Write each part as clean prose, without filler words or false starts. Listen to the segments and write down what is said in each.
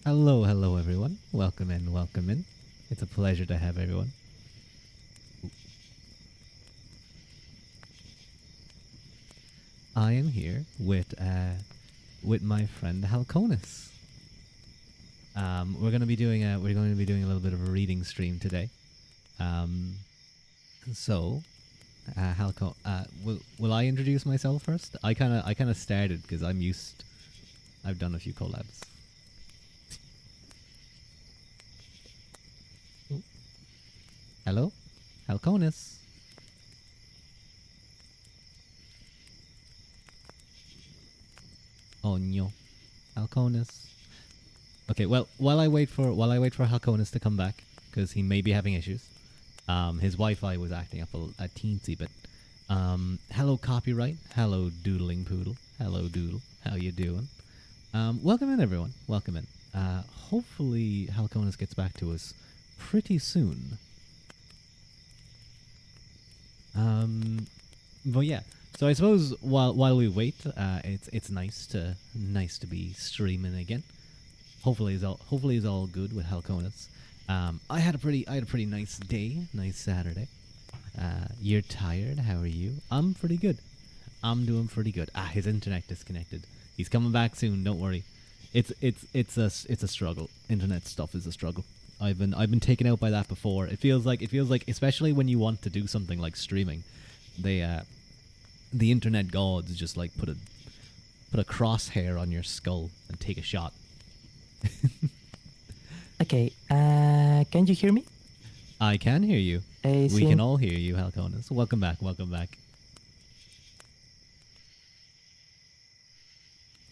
Hello, hello, everyone. Welcome in, welcome in. It's a pleasure to have everyone. I am here with my friend Halconis. We're going to be doing a little bit of a reading stream today. Um, so, will I introduce myself first? I kind of started because I've done a few collabs. Hello, Halconis. Oh no, Halconis. Okay, well, while I wait for Halconis to come back because he may be having issues. His Wi-Fi was acting up a teensy bit. Hello, copyright. Hello, doodling poodle. Hello, doodle. How you doing? Welcome in, everyone. Welcome in. Hopefully, Halconis gets back to us pretty soon. But yeah. So I suppose while we wait, it's nice to be streaming again. Hopefully is all good with Halconis. I had a pretty nice day, nice Saturday. You're tired? How are you? I'm pretty good. I'm doing pretty good. His internet disconnected. He's coming back soon. Don't worry. It's a struggle. Internet stuff is a struggle. I've been taken out by that before. It feels like especially when you want to do something like streaming, the internet gods just like put a crosshair on your skull and take a shot. Okay, can you hear me? I can hear you. We Sim- can all hear you, Halconis. Welcome back. Welcome back.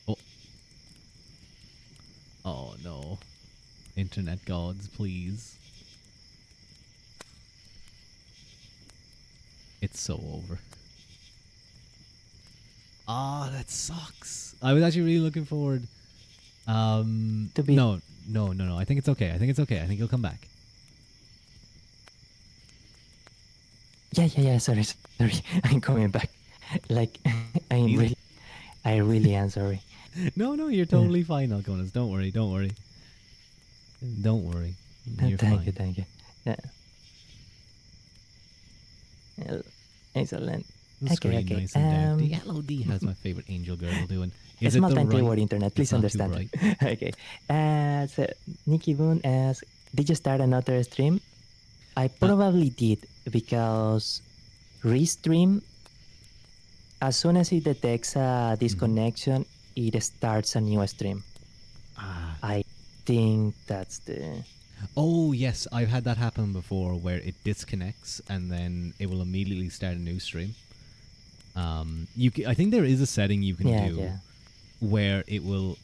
Oh, oh no, internet gods, please. It's so over. That sucks. I was actually really looking forward. to be No. I think it's okay. I think it's okay. I think he'll come back. yeah. Sorry. I'm coming back. Like I really am sorry. No, you're Yeah. totally fine, Alconis. Don't worry. Don't worry. You're Thank you, fine. thank you. Yeah. Excellent. The screen Okay. nice and dark. Hello, D. How's my favorite angel girl doing? Is it Small the time right? word internet. It's Please not too understand. bright. Okay. So Nikki Boone asks, did you start another stream? I probably did because restream, as soon as it detects a disconnection, it starts a new stream. Ah. I think that's the. Oh yes, I've had that happen before, where it disconnects and then it will immediately start a new stream. I think there is a setting you can do Yeah. where it will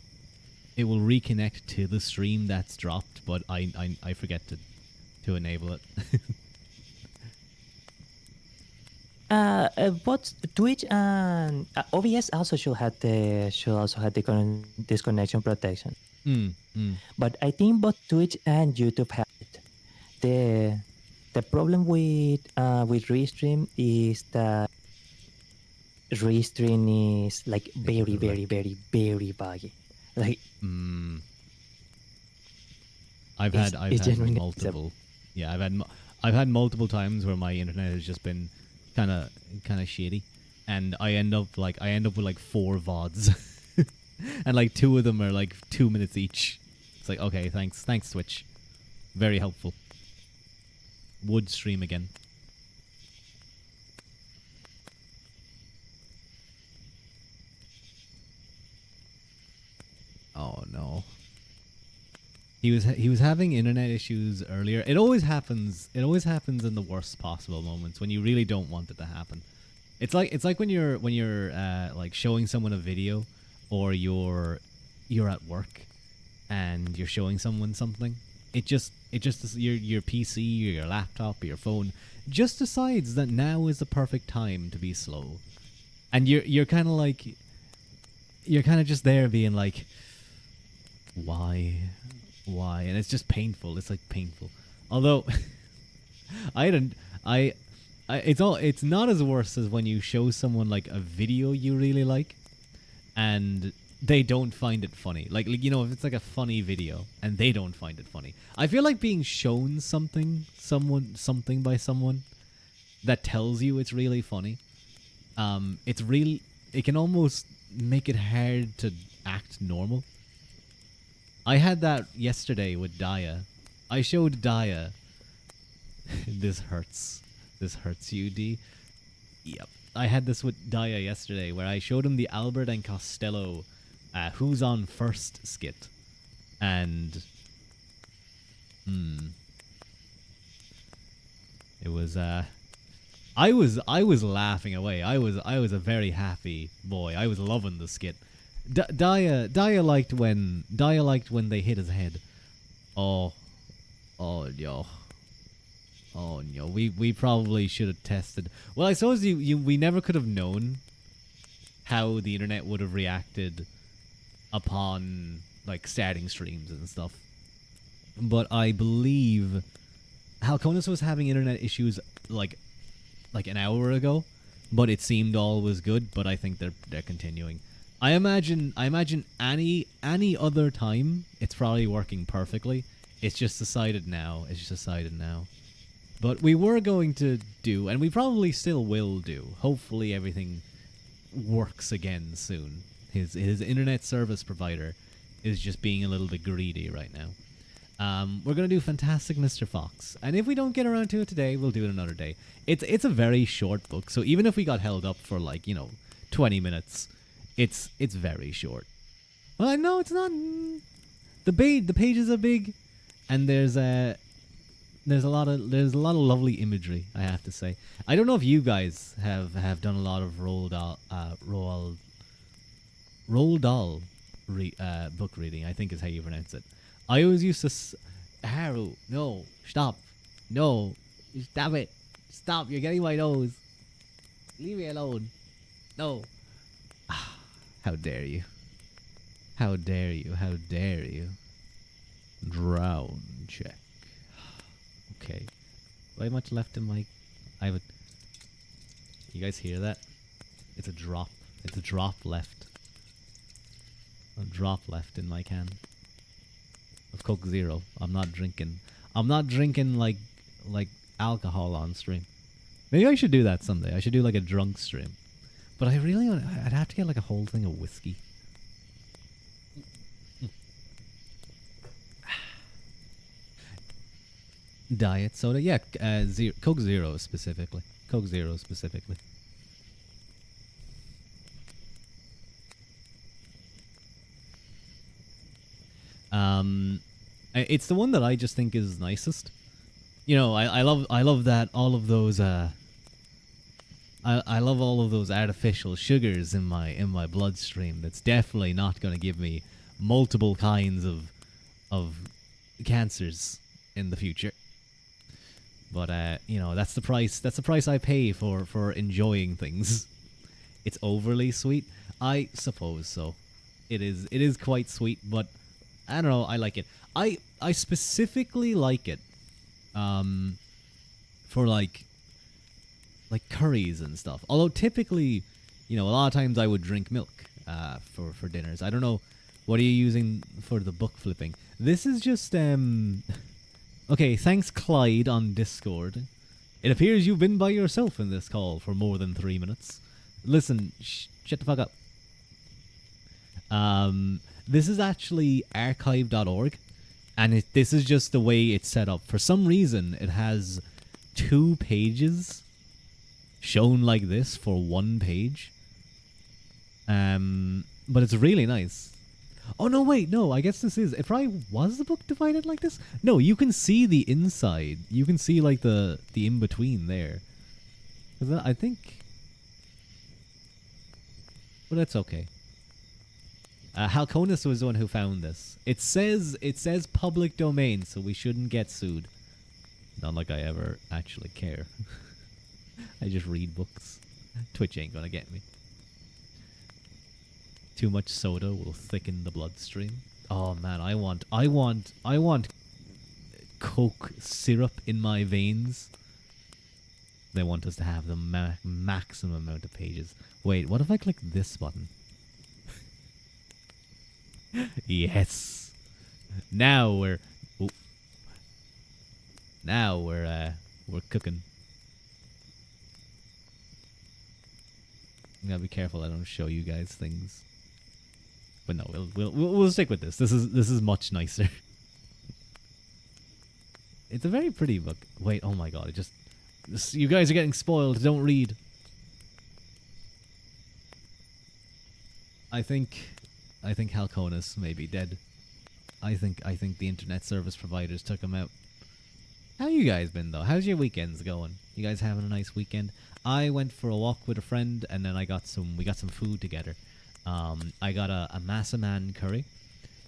reconnect to the stream that's dropped, but I forget to enable it. But Twitch and OBS also should also have the disconnection protection. But I think both Twitch and YouTube have it. The problem with Restream is that Restream is like very buggy. Like I've it's had genuinely multiple. Yeah, I've had multiple times where my internet has just been kind of shitty, and I end up with like 4 VODs, and like 2 of them are like 2 minutes each. It's like, okay, thanks Twitch, very helpful. Would stream again. Oh no. He was having internet issues earlier. It always happens. It always happens in the worst possible moments when you really don't want it to happen. It's like when you're like showing someone a video, or you're at work and you're showing someone something. It just your PC or your laptop or your phone just decides that now is the perfect time to be slow, and you're kind of like you're kind of just there being like, why, and it's just painful. It's like painful. Although I hadn't I it's not as worse as when you show someone like a video you really like, and they don't find it funny. Like you know, if it's like a funny video and they don't find it funny, I feel like being shown something by someone that tells you it's really funny. It's real. It can almost make it hard to act normal. I had that yesterday with Daya. I showed Daya. This hurts. This hurts you, D. Yep. I had this with Daya yesterday where I showed him the Albert and Costello Who's on First skit. And it was I was laughing away. I was a very happy boy. I was loving the skit. Daya liked when they hit his head. Oh no. Oh no, we probably should have tested. Well, I suppose we never could have known how the internet would have reacted upon like starting streams and stuff. But I believe Halconis was having internet issues like an hour ago, but it seemed all was good. But I think they're continuing. I imagine any other time it's probably working perfectly. It's just decided now. But we were going to do, and we probably still will do. Hopefully everything works again soon. His internet service provider is just being a little bit greedy right now. We're gonna do Fantastic Mr. Fox, and if we don't get around to it today, we'll do it another day. It's a very short book, so even if we got held up for 20 minutes, it's very short. Well, no, it's not. The pages are big, and there's a lot of lovely imagery, I have to say. I don't know if you guys have done a lot of Roald Dahl book reading, I think is how you pronounce it. I always used to Haru, no, stop it, stop, you're getting my nose, leave me alone, no. How dare you, drown check. Okay. Do I have much left in my... You guys hear that? It's a drop. It's a drop left. A drop left in my can. Of Coke Zero. I'm not drinking like alcohol on stream. Maybe I should do that someday. I should do like a drunk stream. But I'd have to get like a whole thing of whiskey. Diet soda, yeah, Coke Zero specifically. It's the one that I just think is nicest. I love that all of those. I love all of those artificial sugars in my bloodstream. That's definitely not going to give me multiple kinds of cancers in the future. But that's the price. That's the price I pay for enjoying things. It's overly sweet, I suppose so. It is quite sweet, but I don't know. I like it. I specifically like it, for like curries and stuff. Although typically, a lot of times I would drink milk, for dinners. I don't know. What are you using for the book flipping? This is just Okay, thanks Clyde on Discord. It appears you've been by yourself in this call for more than 3 minutes. Listen, shut the fuck up. This is actually archive.org, and this is just the way it's set up. For some reason, it has 2 pages shown like this for 1 page. But it's really nice. Oh, no, wait, no, I guess it probably was the book divided like this? No, you can see the inside. You can see, like, the in-between there. I think... But that's okay. Halconis was the one who found this. It says public domain, so we shouldn't get sued. Not like I ever actually care. I just read books. Twitch ain't gonna get me. Too much soda will thicken the bloodstream. Oh man, I want Coke syrup in my veins. They want us to have the maximum amount of pages. Wait, what if I click this button? Yes. Now we're oh, now we're cooking. I gotta be careful I don't show you guys things. But no, we'll stick with this. This is much nicer. It's a very pretty book. Wait, oh my god, you guys are getting spoiled. Don't read. I think Halconis may be dead. I think the internet service providers took him out. How you guys been though? How's your weekends going? You guys having a nice weekend? I went for a walk with a friend, and then we got some food together. I got a Massaman curry.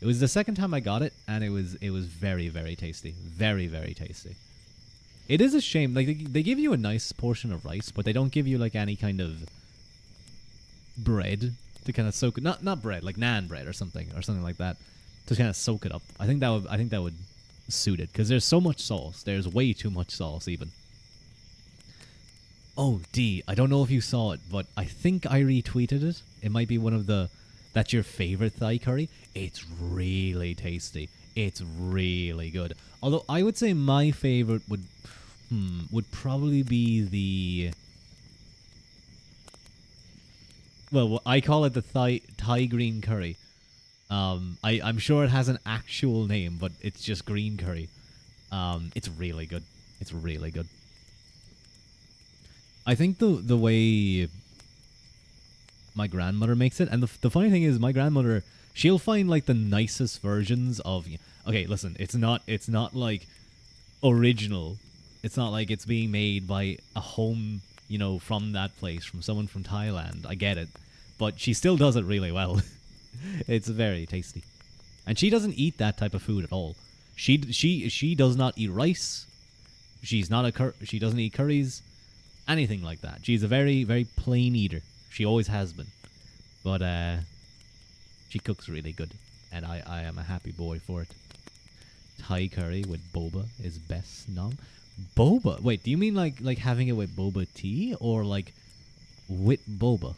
It was the second time I got it, and it was very, very tasty. Very, very tasty. It is a shame. Like they give you a nice portion of rice, but they don't give you like any kind of bread to kind of soak it. Not bread, like naan bread or something like that, to kind of soak it up. I think that would suit it because there's so much sauce. There's way too much sauce even. Oh, D, I don't know if you saw it, but I think I retweeted it. It might be one of the that's your favorite Thai curry. It's really tasty. It's really good. Although I would say my favorite would probably be the well, I call it the Thai green curry. I'm sure it has an actual name, but it's just green curry. It's really good. It's really good. I think the way my grandmother makes it, and the funny thing is, my grandmother, she'll find like the nicest versions of. Okay, listen, it's not like original. It's not like it's being made by a home, from that place, from someone from Thailand. I get it, but she still does it really well. It's very tasty, and she doesn't eat that type of food at all. She does not eat rice. She doesn't eat curries, anything like that. She's a very, very plain eater. She always has been, but she cooks really good, and I am a happy boy for it. Thai curry with boba is best. Nom. Boba. Wait, do you mean like having it with boba tea, or like with boba,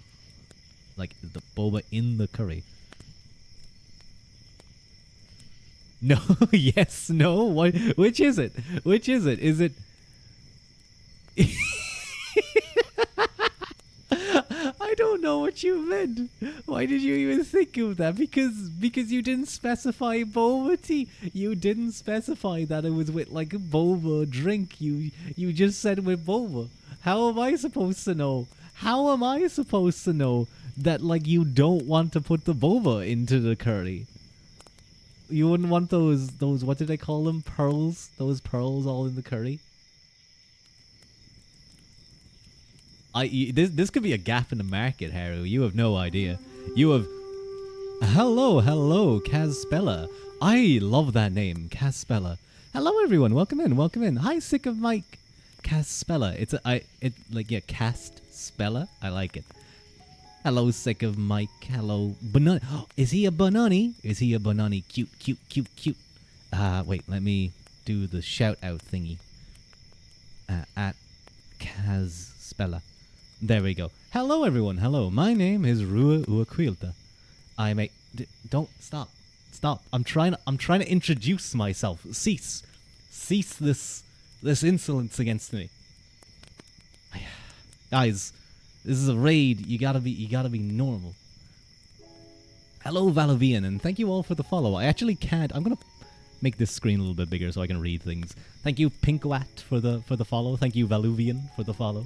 like the boba in the curry? No. Yes. No. What? Which is it? Which is it? Is it? I don't know what you meant. Why did you even think of that? Because you didn't specify boba tea. You didn't specify that it was with like a boba drink. You just said with boba. How am I supposed to know? How am I supposed to know that like you don't want to put the boba into the curry? You wouldn't want those what did they call them? Pearls? Those pearls all in the curry? This could be a gap in the market, Haru. You have no idea. You have. Hello, Caspella. I love that name, Caspella. Hello, everyone. Welcome in. Hi, sick of Mike. Caspella. Cast Spella. I like it. Hello, sick of Mike. Hello, Banani. Is he a Banani? Cute. Wait. Let me do the shout out thingy. At Caspella. There we go. Hello, everyone. Hello. My name is Ruadh Uaquilta. Don't stop. I'm trying to introduce myself. Cease this insolence against me. Guys, this is a raid. You gotta be normal. Hello, Valavian, and thank you all for the follow. I actually can't. I'm gonna make this screen a little bit bigger so I can read things. Thank you, Pinkwat, for the follow. Thank you, Valuvian, for the follow.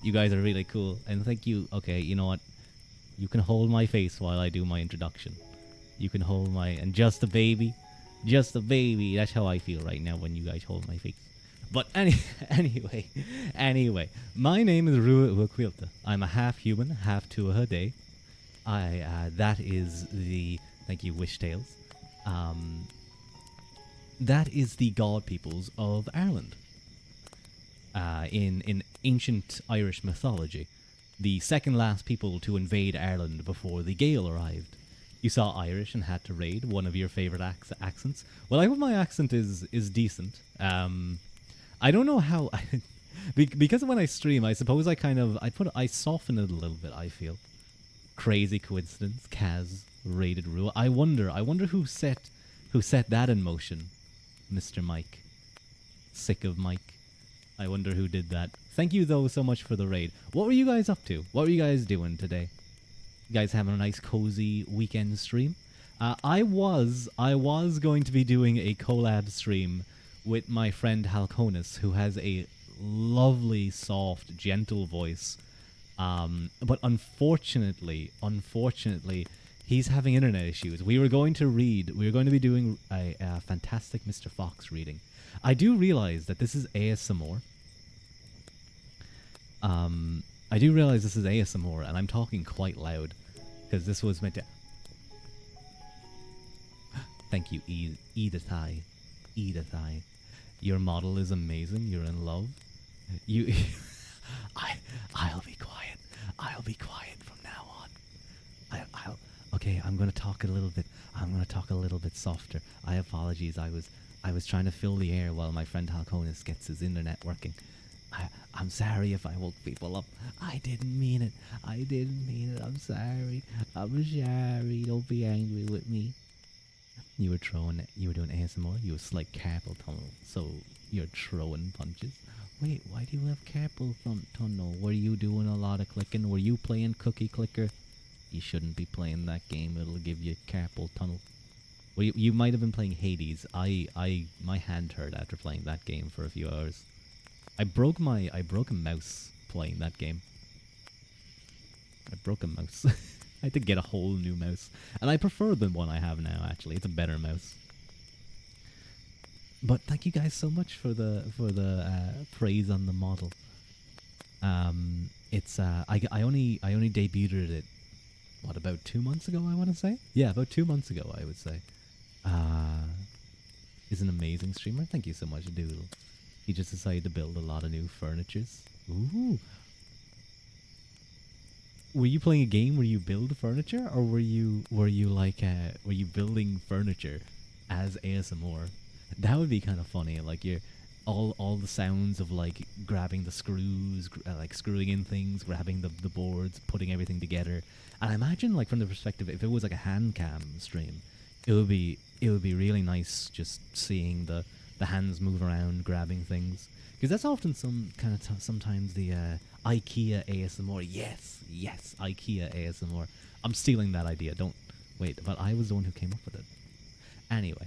You guys are really cool. And thank you. Okay, you know what? You can hold my face while I do my introduction. You can hold my... And just a baby. That's how I feel right now when you guys hold my face. But anyway. My name is Ruadh Uaquilta. I'm a half human, half Tuatha. That is the... Thank you, Wish Tales. That is the god peoples of Ireland. In ancient Irish mythology, the second last people to invade Ireland before the Gael arrived. You saw Irish and had to raid one of your favorite accents. Well, I hope my accent is decent. I don't know how... because when I stream, I suppose I soften it a little bit, I feel. Crazy coincidence. Kaz. raided Ruadh. I wonder who set that in motion, Mr. Mike. Sick of Mike. I wonder who did that. Thank you though so much for the raid. What were you guys up to? What were you guys doing today? You guys having a nice cozy weekend stream? I was going to be doing a collab stream with my friend Halconis, who has a lovely, soft, gentle voice. But unfortunately, he's having internet issues. We were going to be doing a fantastic Mr.Fox reading. I do realize that this is ASMR. I do realize this is ASMR, and I'm talking quite loud because this was meant to. Thank you, Edith I. Edith I. Your model is amazing. You're in love. You. I'll be quiet. I'll be quiet from now on. Okay, I'm gonna talk a little bit. I'm gonna talk a little bit softer. I apologize. I was trying to fill the air while my friend Halconis gets his internet working. I'm sorry if I woke people up. I didn't mean it. I didn't mean it. I'm sorry. I'm sorry. Don't be angry with me. You were doing ASMR. You was like carpal tunnel. So you're throwing punches. Wait, why do you have carpal tunnel? Were you doing a lot of clicking? Were you playing Cookie Clicker? You shouldn't be playing that game. It'll give you carpal tunnel. Well, you might have been playing Hades. My hand hurt after playing that game for a few hours. I broke a mouse playing that game. I broke a mouse. I had to get a whole new mouse, and I prefer the one I have now. Actually, it's a better mouse. But thank you guys so much for the praise on the model. It's I only debuted it. What, about 2 months ago? I want to say. Yeah, about 2 months ago. I would say. Is an amazing streamer. Thank you so much, Doodle. He just decided to build a lot of new furnitures. Ooh. Were you playing a game where you build furniture, or were you building furniture as ASMR? That would be kind of funny. Like you're all the sounds of like grabbing the screws, like screwing in things, grabbing the boards, putting everything together. And I imagine, like, from the perspective, if it was like a hand cam stream, it would be really nice just seeing the hands move around, grabbing things. Because that's often sometimes the IKEA ASMR. Yes, IKEA ASMR. I'm stealing that idea. Don't wait, but I was the one who came up with it. Anyway.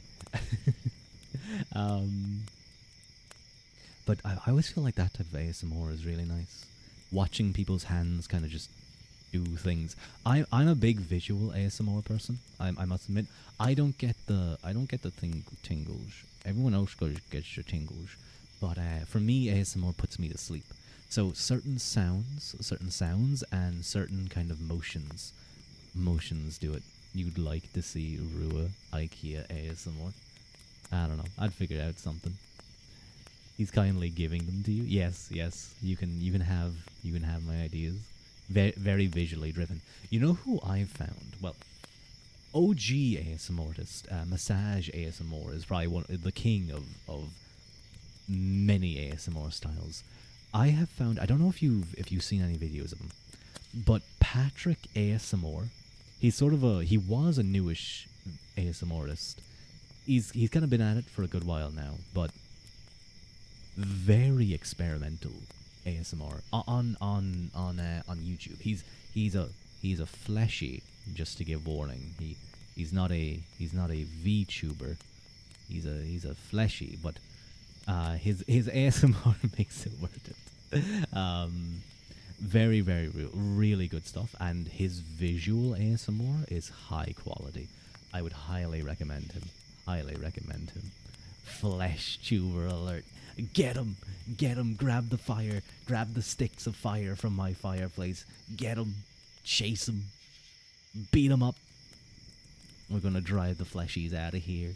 But I always feel like that type of ASMR is really nice. Watching people's hands kind of just do things. I'm a big visual ASMR person. I must admit, I don't get the tingles. Everyone else gets your tingles, but for me, ASMR puts me to sleep. So certain sounds, and certain kind of motions do it. You'd like to see Ruadh IKEA ASMR? I don't know. I'd figure out something. He's kindly giving them to you. Yes. You can have my ideas. Very visually driven. You know who I've found? Well, OG ASMR artist, Massage ASMR is probably the king of many ASMR styles. I have found, I don't know if you've seen any videos of him, but Patrick ASMR, he was a newish ASMR artist. He's kind of been at it for a good while now, but very experimental ASMR on YouTube. He's a fleshy, just to give warning. He's not a VTuber. He's a fleshy, but his ASMR makes it worth it. Very really good stuff, and his visual ASMR is high quality. I would highly recommend him. Flesh tuber alert. Get him! Grab the fire. Grab the sticks of fire from my fireplace. Get him! Chase him! Beat him up! We're gonna drive the fleshies out of here.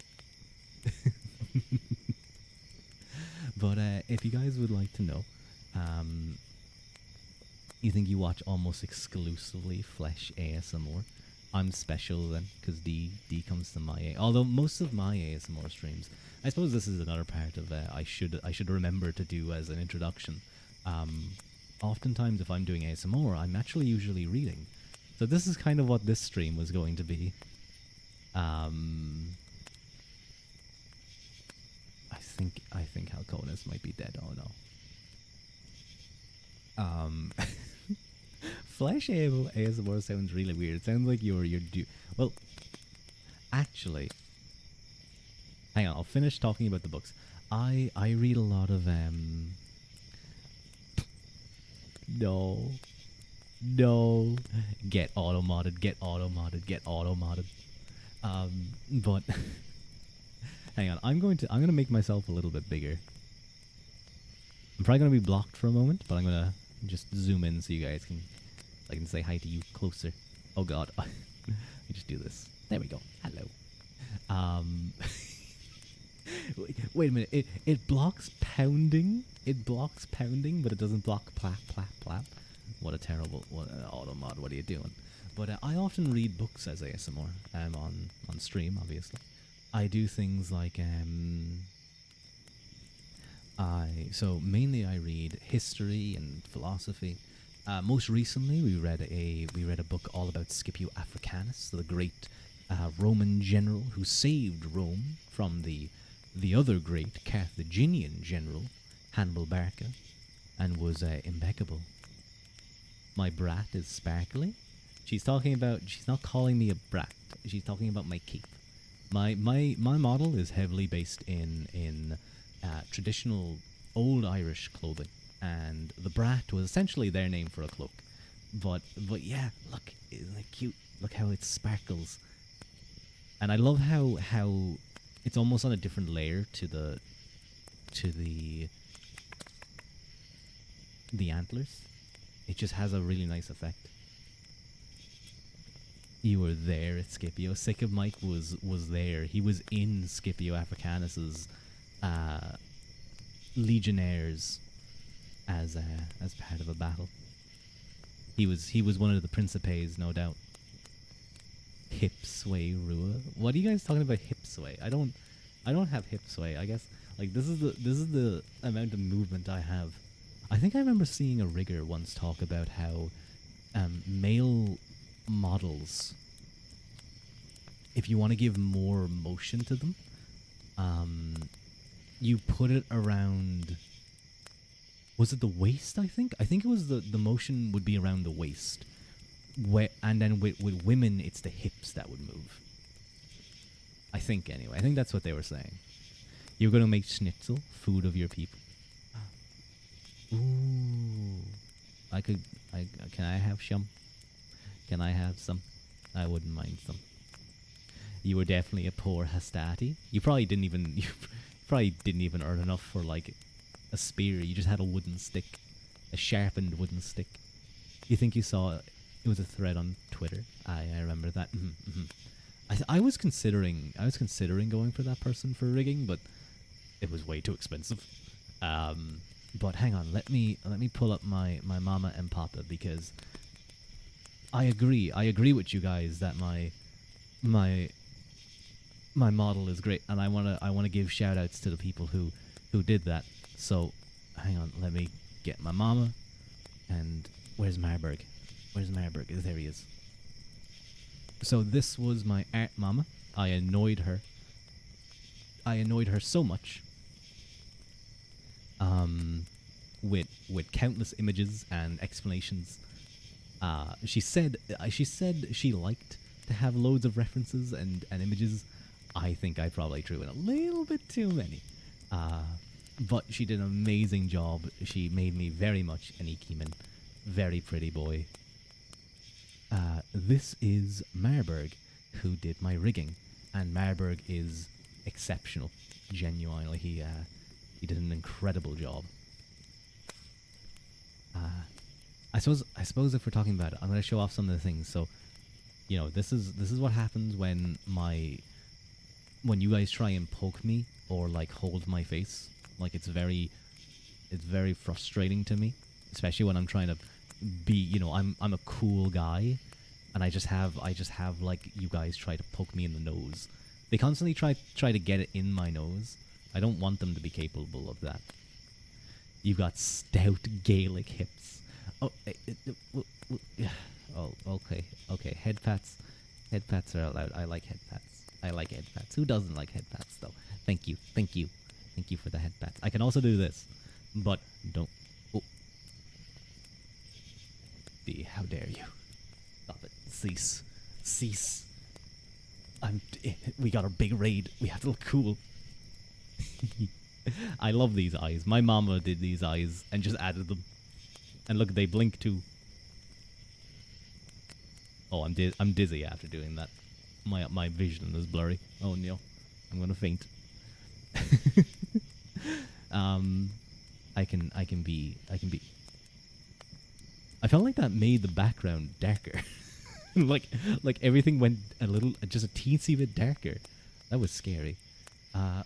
But if you guys would like to know, you think you watch almost exclusively Flesh ASMR? I'm special then, because D comes to my although most of my ASMR streams, I suppose this is another part of I should remember to do as an introduction. Oftentimes, if I'm doing ASMR, I'm actually usually reading. So this is kind of what this stream was going to be. I think Halconis might be dead. Oh no. Flesh ASMR sounds really weird. It sounds like you're well, actually, hang on. I'll finish talking about the books. I read a lot of no, no, get auto modded, get auto modded, get auto modded. But hang on. I'm gonna make myself a little bit bigger. I'm probably gonna be blocked for a moment, but I'm gonna just zoom in so you guys can I can say hi to you closer. Oh god. Let me just do this. There we go. Hello. Wait a minute. It blocks pounding. It blocks pounding, but it doesn't block plap plap plap. What a terrible auto mod. What are you doing? But I often read books as ASMR. On stream, obviously. I do things like so mainly I read history and philosophy. Most recently, we read a book all about Scipio Africanus, the great Roman general who saved Rome from the other great Carthaginian general, Hannibal Barca, and was impeccable. My brat is sparkly. She's not calling me a brat. She's talking about my cape. My model is heavily based in traditional old Irish clothing, and the brat was essentially their name for a cloak. But yeah, look, isn't it cute? Look how it sparkles, and I love how it's almost on a different layer to the antlers. It just has a really nice effect. You were there at Scipio. Sycamore Mike was there. He was in Scipio Africanus's legionnaires as part of a battle. He was one of the principes, no doubt. Hip sway Ruadh. What are you guys talking about? Hip sway? I don't have hip sway. I guess like this is the amount of movement I have. I think I remember seeing a rigger once talk about how male models, if you want to give more motion to them, you put it around. Was it the waist? I think it was the motion would be around the waist, and then with women it's the hips that would move. I think anyway. I think that's what they were saying. You're gonna make schnitzel, food of your people. Ooh, can I have some? Can I have some? I wouldn't mind some. You were definitely a poor Hastati. You probably didn't even earn enough for like a spear. You just had a wooden stick, a sharpened wooden stick. You think you saw it was a thread on Twitter? I remember that. I was considering going for that person for rigging, but it was way too expensive. But hang on, let me pull up my mama and papa, because I agree with you guys that my model is great, and I wanna give shout outs to the people who did that. So hang on, let me get my mama. And where's Marburg? There he is. So this was my art mama. I annoyed her so much with countless images and explanations. She said she liked to have loads of references and images. I think I probably threw in a little bit too many. But she did an amazing job. She made me very much an Ikiman. Very pretty boy. This is Marburg, who did my rigging. And Marburg is exceptional. Genuinely, he did an incredible job. I suppose if we're talking about it, I'm going to show off some of the things. So, you know, this is what happens when you guys try and poke me or like hold my face. Like it's very frustrating to me, especially when I'm trying to be, you know, I'm a cool guy, and I just have like you guys try to poke me in the nose. They constantly try to get it in my nose. I don't want them to be capable of that. You've got stout Gaelic hips. Oh, Oh, okay, okay. Head pats, head pats are allowed. I like head pats. I like head pats. Who doesn't like head pats though? Thank you, thank you, thank you for the head pats. I can also do this, but don't. Oh, how dare you? Stop it. Cease, cease. We got a big raid. We have to look cool. I love these eyes. My mama did these eyes and just added them. And look, they blink too. Oh, I'm dizzy after doing that. My vision is blurry. Oh no, I'm gonna faint. um, I can be. I felt like that made the background darker. like like everything went a little, just a teensy bit darker. That was scary. Uh,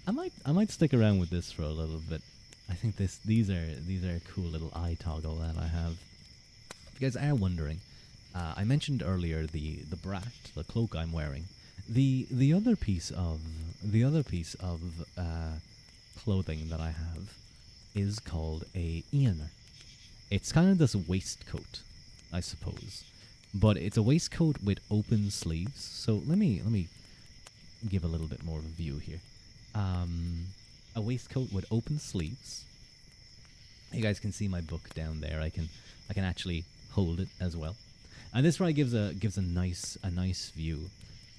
I might stick around with this for a little bit. I think these are a cool little eye toggle that I have. If you guys are wondering, I mentioned earlier the brat, the cloak I'm wearing. The other piece of clothing that I have is called a eoner. It's kind of this waistcoat, I suppose, but it's a waistcoat with open sleeves. So let me give a little bit more of a view here. A waistcoat with open sleeves. You guys can see my book down there. I can actually hold it as well, and this right gives a nice view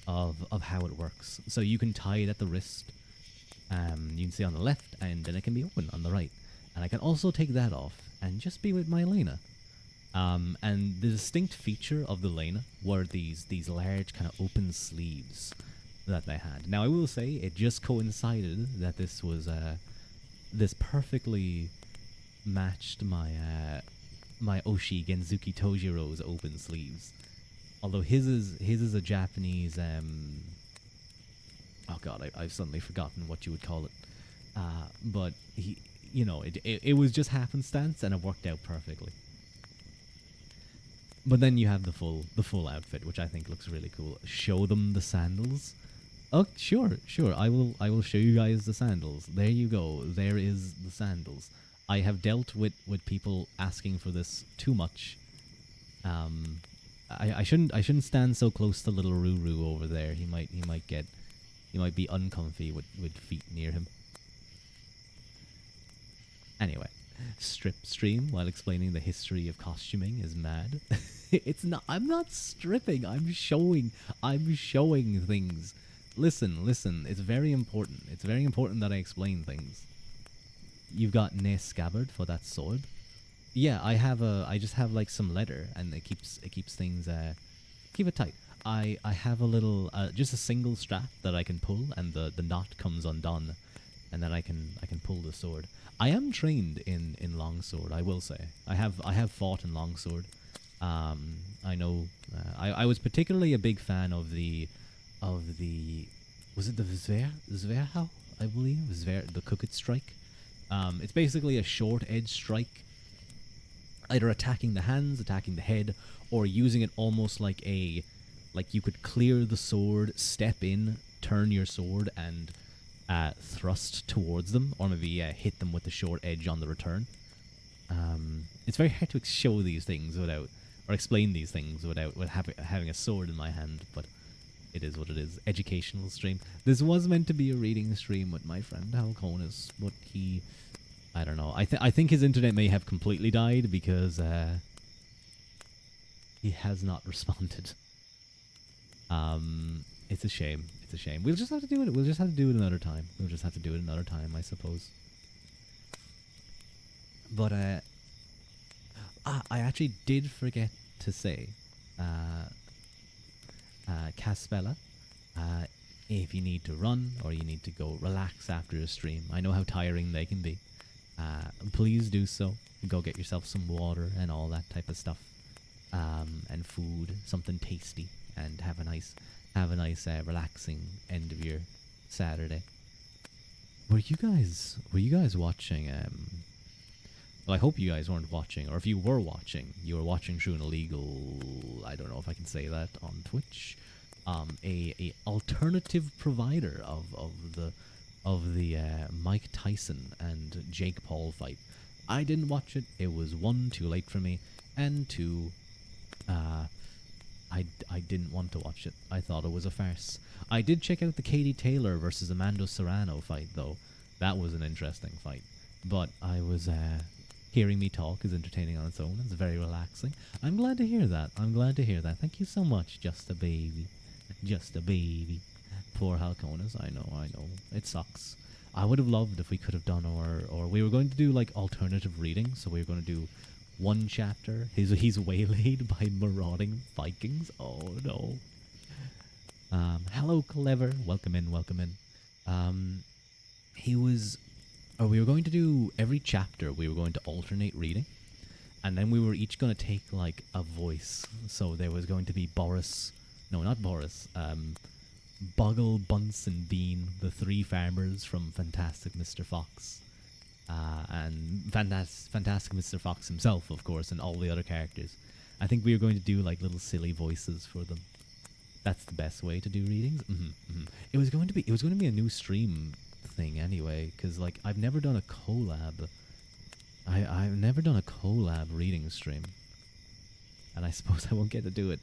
of how it works. So you can tie it at the wrist. You can see on the left, and then it can be open on the right. And I can also take that off and just be with my Lena. And the distinct feature of the Lena were these large kind of open sleeves that they had. Now I will say it just coincided that this perfectly matched my Oshi Genzuki Tojiro's open sleeves. Although his is a Japanese oh god, I've suddenly forgotten what you would call it. But it was just happenstance and it worked out perfectly. But then you have the full outfit, which I think looks really cool. Show them the sandals. Oh, sure. I will show you guys the sandals. There you go. There is the sandals. I have dealt with people asking for this too much. I shouldn't stand so close to little Ruru over there. He might be uncomfy with feet near him. Anyway, strip stream while explaining the history of costuming is mad. It's not. I'm not stripping. I'm showing things. Listen. It's very important. It's very important that I explain things. You've got ne scabbard for that sword. Yeah, I just have like some leather, and it keeps things keep it tight. I have a little just a single strap that I can pull, and the knot comes undone, and then I can pull the sword. I am trained in longsword. I will say I have fought in longsword. I know. I was particularly a big fan of the was it the Zverhau? I believe the Cooked Strike. It's basically a short edge strike, either attacking the hands, attacking the head, or using it almost like you could clear the sword, step in, turn your sword, and thrust towards them, or maybe hit them with the short edge on the return. It's very hard to show these things without, or explain these things without having a sword in my hand, but it is what it is. Educational stream. This was meant to be a reading stream with my friend Halconis, but I don't know. I think his internet may have completely died because he has not responded. It's a shame. It's a shame. We'll just have to do it. We'll just have to do it another time. I suppose. But I actually did forget to say, Caspella, if you need to run or you need to go relax after a stream, I know how tiring they can be. Please do so. Go get yourself some water and all that type of stuff, and food, something tasty, and have a nice relaxing end of your Saturday. Were you guys watching? Well, I hope you guys weren't watching, or if you were watching through an illegal. I don't know if I can say that on Twitch. A alternative provider of the Mike Tyson and Jake Paul fight. I didn't watch it. It was one, too late for me, and two, uh, I didn't want to watch it. I thought it was a farce. I did check out the Katie Taylor versus Amanda Serrano fight, though. That was an interesting fight. But I was, hearing me talk is entertaining on its own. It's very relaxing. I'm glad to hear that. I'm glad to hear that. Thank you so much, Just a Baby. Just a Baby. Poor Halconas. I know. It sucks. I would have loved if we could have done, or we were going to do like alternative reading. So we were going to do one chapter. He's waylaid by marauding Vikings. Oh no. Hello, Clever. Welcome in. Welcome in. He was. Or we were going to do every chapter. We were going to alternate reading, and then we were each going to take like a voice. So there was going to be Boris. No, not Boris. Boggle, Bunce, and Bean, the three farmers from Fantastic Mr. Fox. And Fantastic Mr. Fox himself, of course, and all the other characters. I think we were going to do like little silly voices for them. That's the best way to do readings. It was going to be a new stream thing anyway, because like I've never done a collab. I've never done a collab reading stream, and I suppose I won't get to do it.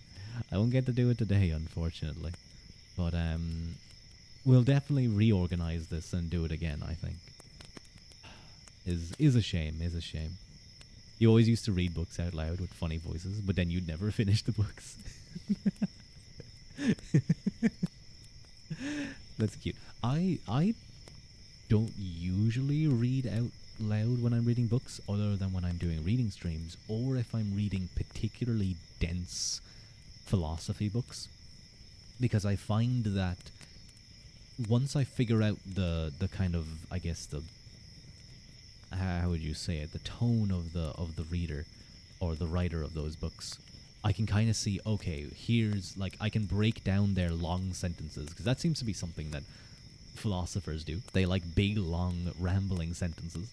I won't get to do it today, unfortunately. But we'll definitely reorganize this and do it again. I think is a shame. Is a shame. You always used to read books out loud with funny voices, but then you'd never finish the books. That's cute. I don't usually read out loud when I'm reading books, other than when I'm doing reading streams, or if I'm reading particularly dense philosophy books, because I find that once I figure out the kind of, I guess, the, how would you say it, the tone of the reader or the writer of those books, I can kind of see, okay, here's, like, I can break down their long sentences, because that seems to be something that philosophers do. They like big, long, rambling sentences.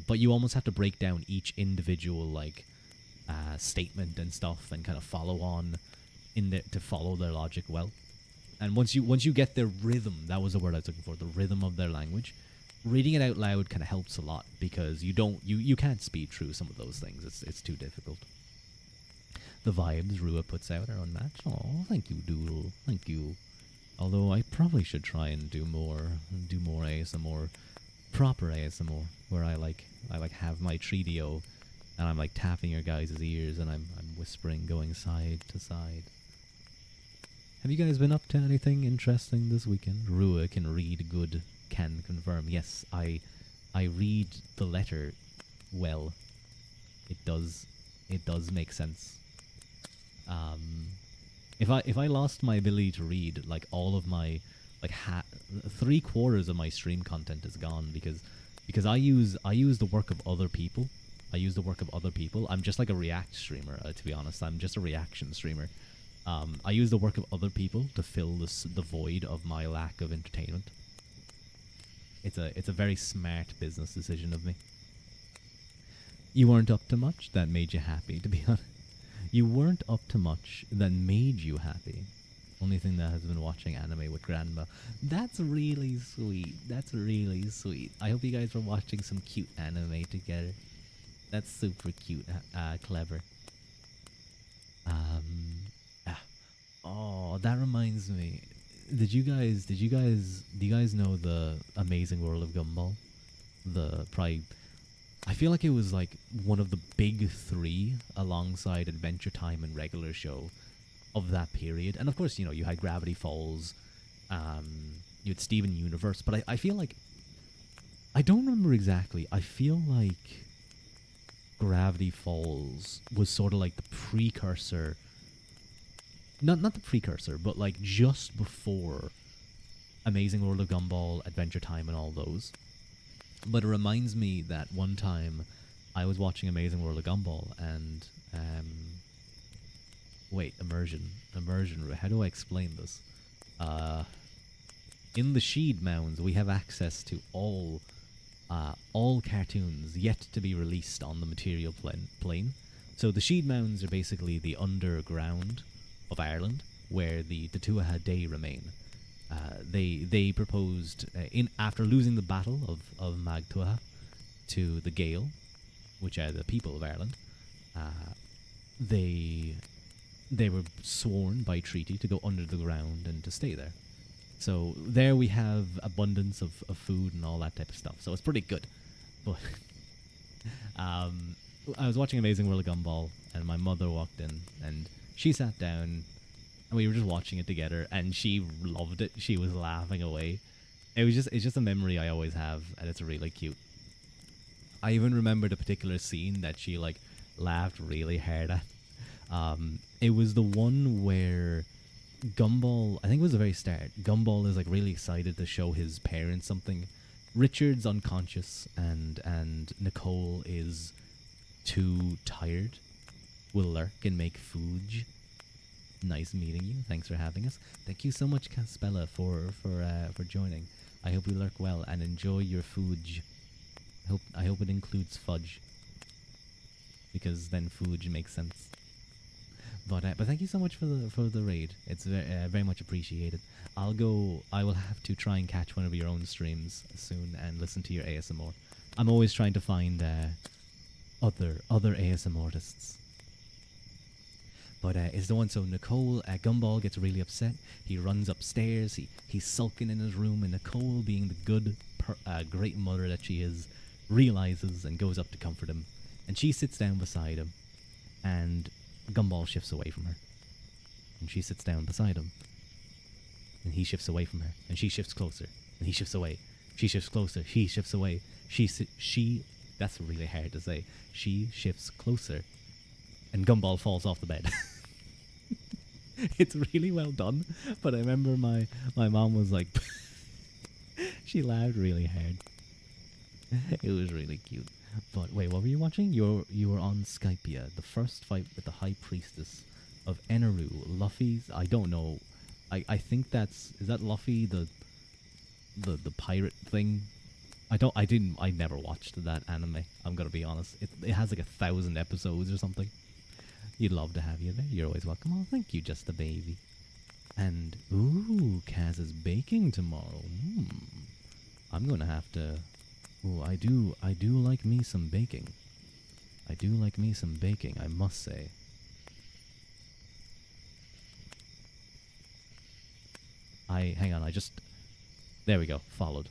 But you almost have to break down each individual, like, statement and stuff, and kind of follow on to follow their logic well. And once you get their rhythm, that was the word I was looking for, the rhythm of their language, reading it out loud kind of helps a lot, because you can't speed through some of those things. It's too difficult. The vibes Ruadh puts out are unmatched. Oh, thank you, Doodle. Thank you. Although I probably should try and do more ASMR, proper ASMR, where I have my Treadio, and I'm like tapping your guys' ears, and I'm whispering, going side to side. Have you guys been up to anything interesting this weekend? Ruadh can read good, can confirm. Yes, I read the letter well. It does make sense. If I lost my ability to read, like all of my, like 3/4 of my stream content is gone, because I use the work of other people. I'm just like a react streamer, to be honest. I'm just a reaction streamer. I use the work of other people to fill the void of my lack of entertainment. It's a very smart business decision of me. You weren't up to much that made you happy, to be honest. You weren't up to much that made you happy. Only thing that has been watching anime with grandma. That's really sweet. That's really sweet. I hope you guys were watching some cute anime together. That's super cute. Clever. Oh, that reminds me. Do you guys know the Amazing World of Gumball? I feel like it was like one of the big three alongside Adventure Time and Regular Show of that period. And of course, you had Gravity Falls, you had Steven Universe, but I feel like, I don't remember exactly. I feel like Gravity Falls was sort of like the precursor, not the precursor, but like just before Amazing World of Gumball, Adventure Time, and all those. But it reminds me that one time I was watching Amazing World of Gumball, and immersion. How do I explain this? In the Sheed Mounds, we have access to all cartoons yet to be released on the material plane. So the Sheed Mounds are basically the underground of Ireland, where the Tuatha Dé remain. They proposed after losing the battle of Mag Tuatha, to the Gael, which are the people of Ireland. Uh, they they were sworn by treaty to go under the ground and to stay there. So there we have abundance of food and all that type of stuff. So it's pretty good. But I was watching Amazing World of Gumball, and my mother walked in, and she sat down, and we were just watching it together, and she loved it. She was laughing away. It's just a memory I always have, and it's really cute. I even remembered a particular scene that she like laughed really hard at. It was the one where Gumball, I think it was the very start. Gumball is like really excited to show his parents something. Richard's unconscious, and Nicole is too tired. Will lurk and make food. Nice meeting you. Thanks for having us. Thank you so much, Caspella, for joining. I hope you lurk well and enjoy your food. I hope it includes fudge, because then food makes sense. But thank you so much for the raid. It's very much appreciated. I will have to try and catch one of your own streams soon and listen to your ASMR. I'm always trying to find other ASMR artists. But it's the one. So Nicole, Gumball gets really upset. He runs upstairs. He's sulking in his room, and Nicole, being the good, great mother that she is, realizes and goes up to comfort him. And she sits down beside him, and Gumball shifts away from her. And she sits down beside him, and he shifts away from her, and she shifts closer, and he shifts away. She shifts closer. He shifts away. She. That's really hard to say. She shifts closer, and Gumball falls off the bed. It's really well done, but I remember my mom was like, she laughed really hard. It was really cute. But wait, what were you watching? You were on Skypia, the first fight with the High Priestess of Eneru. Luffy's, I don't know. I think is that Luffy the pirate thing? I never watched that anime. I'm gonna be honest. It has like 1,000 episodes or something. You'd love to have you there. You're always welcome. Oh, thank you, just a baby. And ooh, Kaz is baking tomorrow. I'm gonna have to. Ooh, I do like me some baking. I do like me some baking, I must say. Hang on, there we go, followed.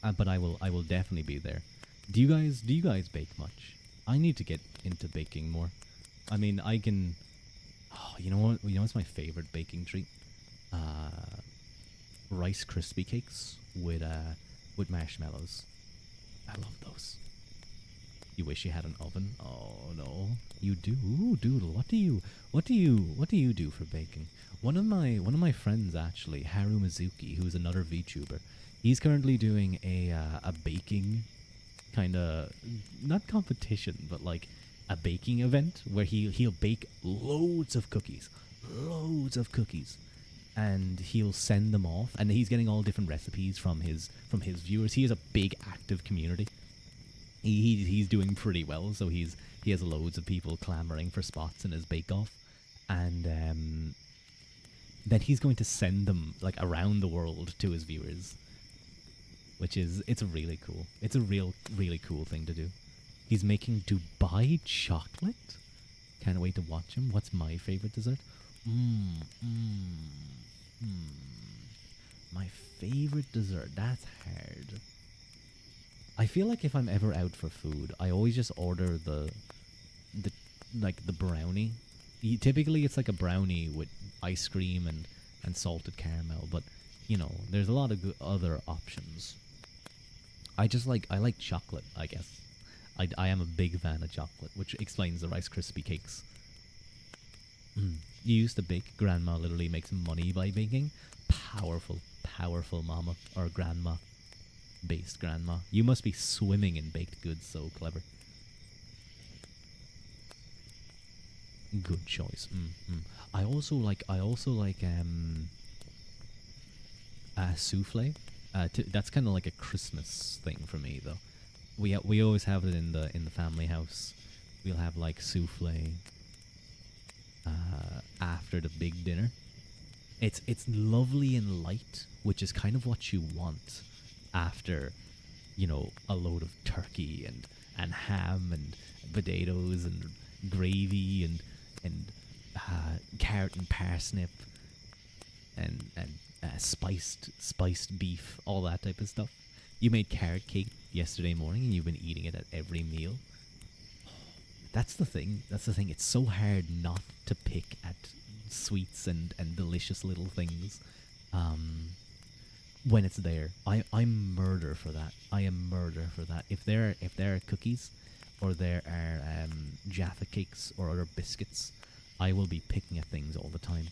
But I will definitely be there. Do you guys bake much? I need to get into baking more. I mean, I can. Oh, you know what? You know what's my favorite baking treat? Rice Krispie cakes with marshmallows. I love those. You wish you had an oven? Oh no, you do, Doodle. What do you do for baking? One of my friends actually, Haru Mizuki, who's another VTuber. He's currently doing a baking kind of, not competition, but like a baking event where he'll bake loads of cookies, and he'll send them off, and he's getting all different recipes from his viewers. He has a big active community. He's doing pretty well, so he has loads of people clamoring for spots in his bake off, and then he's going to send them like around the world to his viewers, it's really cool. It's a really cool thing to do. He's making Dubai chocolate. Can't wait to watch him. What's my favorite dessert? My favorite dessert. That's hard. I feel like if I'm ever out for food, I always just order the brownie. Typically, it's like a brownie with ice cream and salted caramel. But you know, there's a lot of other options. I like chocolate, I guess. I am a big fan of chocolate, which explains the Rice Krispie cakes. You used to bake. Grandma literally makes money by baking. Powerful mama or grandma. Based grandma. You must be swimming in baked goods, so clever. Good choice. I also like souffle. That's kind of like a Christmas thing for me, though. We always have it in the family house. We'll have like souffle after the big dinner. It's lovely and light, which is kind of what you want after, a load of turkey and ham and potatoes and gravy and carrot and parsnip and spiced beef, all that type of stuff. You made carrot cake yesterday morning, and you've been eating it at every meal. That's the thing. That's the thing. It's so hard not to pick at sweets and delicious little things. When it's there, I'm murder for that. I am murder for that. If there are cookies, or there are Jaffa cakes or other biscuits, I will be picking at things all the time.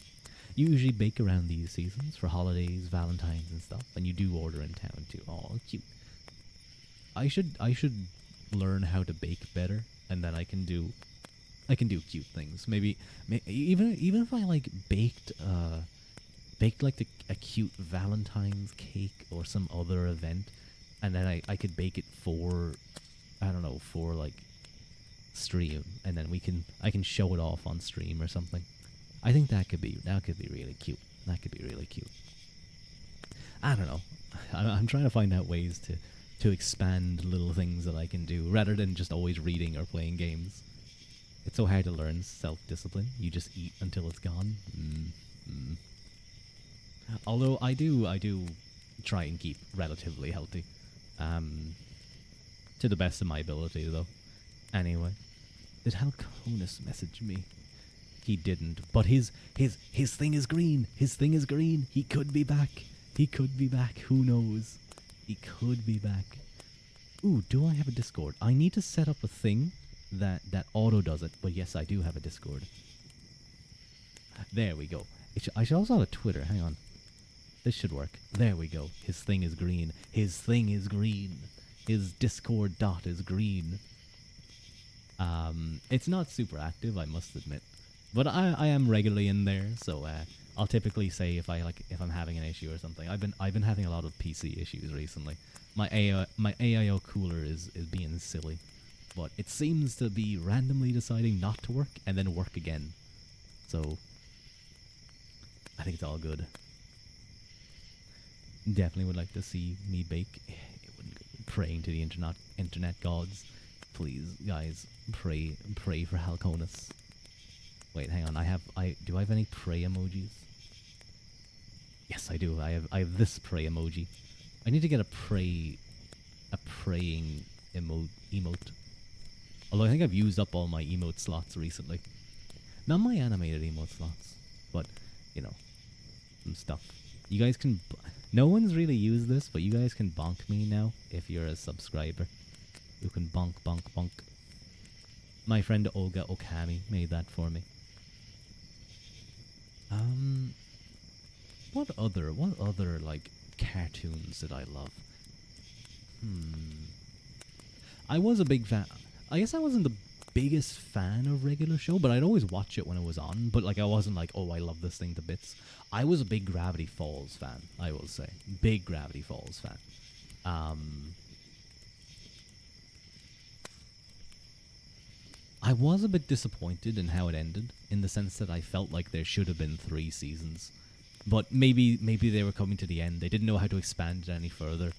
You usually bake around these seasons for holidays, Valentine's and stuff, and you do order in town too. Oh, cute. I should learn how to bake better, and then I can do cute things. Maybe even if I like baked like a cute Valentine's cake or some other event, and then I could bake it for, I don't know, for like stream, and then I can show it off on stream or something. I think that could be really cute. That could be really cute. I don't know. I'm trying to find out ways to expand little things that I can do rather than just always reading or playing games. It's so hard to learn self-discipline. You just eat until it's gone. Although I do try and keep relatively healthy, to the best of my ability, though. Anyway, did Halconis message me? He didn't, but his thing is green. His thing is green. He could be back. He could be back. Who knows? He could be back. Ooh, do I have a Discord? I need to set up a thing that auto does it. But yes, I do have a Discord. There we go. I should also have a Twitter. Hang on. This should work. There we go. His thing is green. His thing is green. His Discord dot is green. It's not super active, I must admit. But I am regularly in there, so I'll typically say if I'm having an issue or something. I've been having a lot of PC issues recently. My AIO cooler is being silly, but it seems to be randomly deciding not to work and then work again. So I think it's all good. Definitely would like to see me bake. Praying to the internet gods. Please, guys, pray for Halconis. Wait, hang on. Do I have any pray emojis? Yes, I do. I have this pray emoji. I need to get a praying emote. Although I think I've used up all my emote slots recently. Not my animated emote slots, but some stuff. You guys can. No one's really used this, but you guys can bonk me now if you're a subscriber. You can bonk. My friend Olga Okami made that for me. What other like cartoons did I love? I was a big fan. I guess I wasn't the biggest fan of Regular Show, but I'd always watch it when it was on. But like I wasn't like, oh, I love this thing to bits. I was a big Gravity Falls fan, I will say. Big Gravity Falls fan. I was a bit disappointed in how it ended, in the sense that I felt like there should have been 3 seasons. But maybe they were coming to the end. They didn't know how to expand it any further.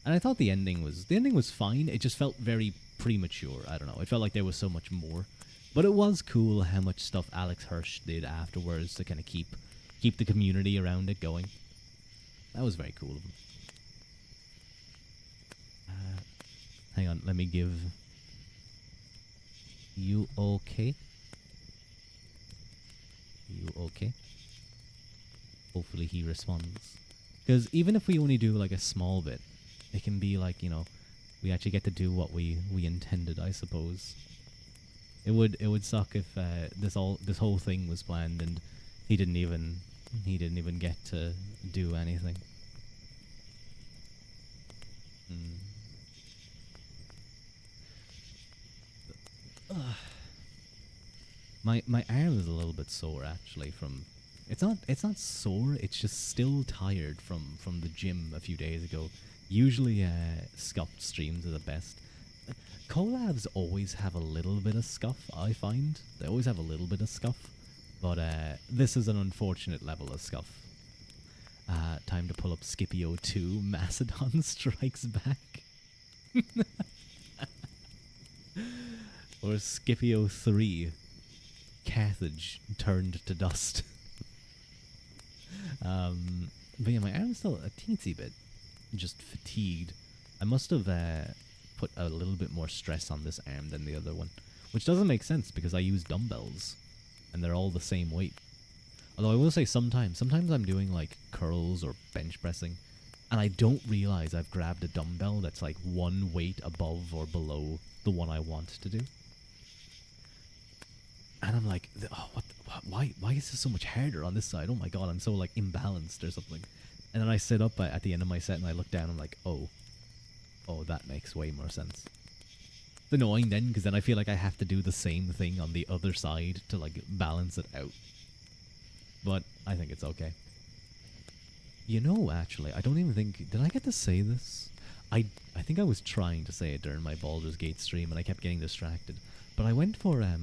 And I thought the ending was fine. It just felt very premature. I don't know. It felt like there was so much more. But it was cool how much stuff Alex Hirsch did afterwards to kind of keep the community around it going. That was very cool of him. Hang on, let me give... You okay? You okay? Hopefully he responds. Because even if we only do like a small bit, it can be like, we actually get to do what we intended, I suppose. It would suck if this whole thing was planned and he didn't even get to do anything. My arm is a little bit sore actually from it's not sore, it's just still tired from the gym a few days ago. Usually scuffed streams are the best. Collabs always have a little bit of scuff, I find. They always have a little bit of scuff. But this is an unfortunate level of scuff. Time to pull up Scipio 2. Macedon Strikes Back. Or Scipio 3. Carthage Turned to Dust. But yeah, my arm's still a teensy bit just fatigued. I must have put a little bit more stress on this arm than the other one, which doesn't make sense because I use dumbbells and they're all the same weight. Although I will say sometimes I'm doing like curls or bench pressing and I don't realize I've grabbed a dumbbell that's like one weight above or below the one I want to do. And I'm like, oh, why is this so much harder on this side? Oh my god, I'm so like imbalanced or something. And then I sit up at the end of my set and I look down and I'm like, oh, that makes way more sense. It's annoying then because then I feel like I have to do the same thing on the other side to like balance it out. But I think it's okay. You know, actually, I don't even think, did I get to say this? I think I was trying to say it during my Baldur's Gate stream and I kept getting distracted. But I went for a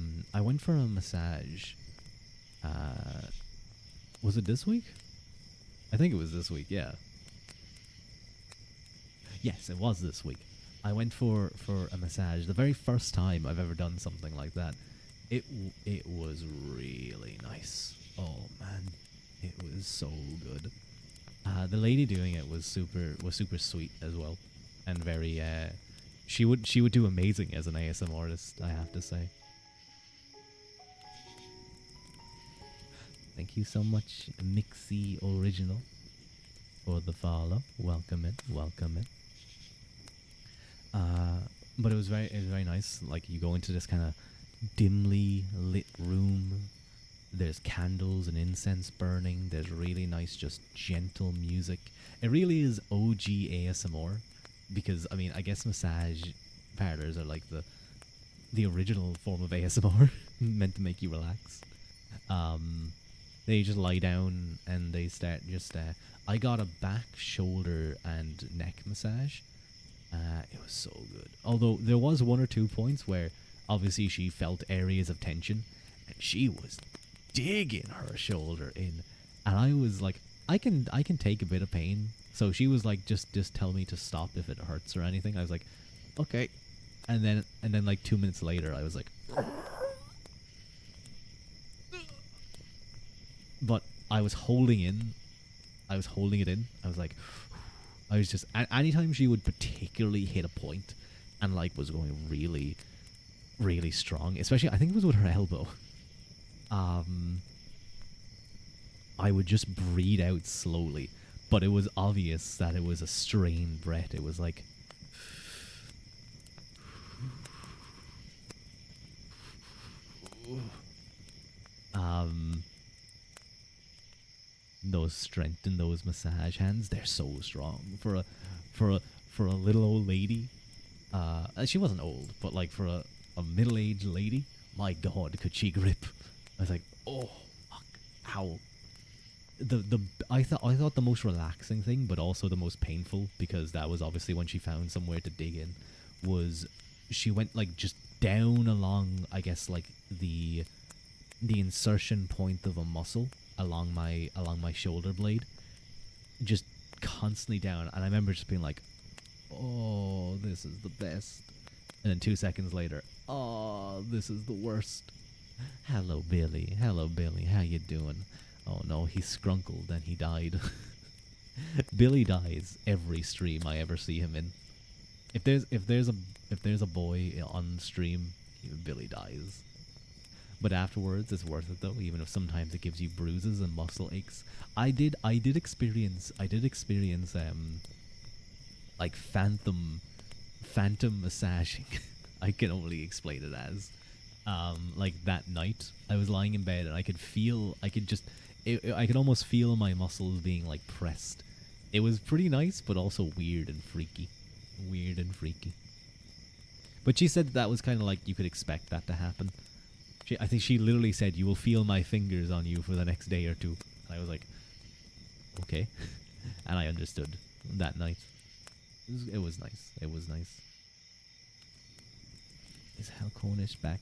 massage. Was it this week? I think it was this week, yeah. Yes, it was this week. I went for a massage. The very first time I've ever done something like that. It was really nice. Oh man, it was so good. The lady doing it was super sweet as well, and very. She would do amazing as an ASM artist, I have to say. Thank you so much, Mixie Original, for the follow. Welcome it, welcome it. But it was very nice. Like you go into this kind of dimly lit room. There's candles and incense burning. There's really nice, just gentle music. It really is OG ASMR, because I mean, I guess massage parlors are like the original form of ASMR, meant to make you relax. They just lie down and they start just. I got a back, shoulder, and neck massage. It was so good. Although there was one or two points where obviously she felt areas of tension, and she was digging her shoulder in, and I was like, I can take a bit of pain. So she was like, just tell me to stop if it hurts or anything. I was like, okay, and then like 2 minutes later, I was like, but I was holding in. I was holding it in. I was like, I was just, anytime she would particularly hit a point and like was going really, really strong, especially I think it was with her elbow, I would just breathe out slowly, but it was obvious that it was a strained breath. It was like, those strength in those massage hands, they're so strong for a little old lady. She wasn't old, but like for a middle-aged lady, my god, could she grip. I was like, oh fuck, how. I thought the most relaxing thing, but also the most painful, because that was obviously when she found somewhere to dig in, was she went like just down along, I guess, like the insertion point of a muscle along my shoulder blade, just constantly down. And I remember just being like, oh, this is the best. And then 2 seconds later, oh, this is the worst. Hello Billy, how you doing? Oh no, he scrunkled and he died. Billy dies every stream I ever see him in. If there's a boy on stream, Billy dies. But afterwards, it's worth it though, even if sometimes it gives you bruises and muscle aches. I did experience like phantom massaging. I can only explain it as like that night I was lying in bed and I could almost feel my muscles being like pressed. It was pretty nice, but also weird and freaky. But she said that was kind of like you could expect that to happen. I think she literally said, "You will feel my fingers on you for the next day or two." And I was like, "Okay," and I understood that night. It was nice. It was nice. Is Hal Cornish back?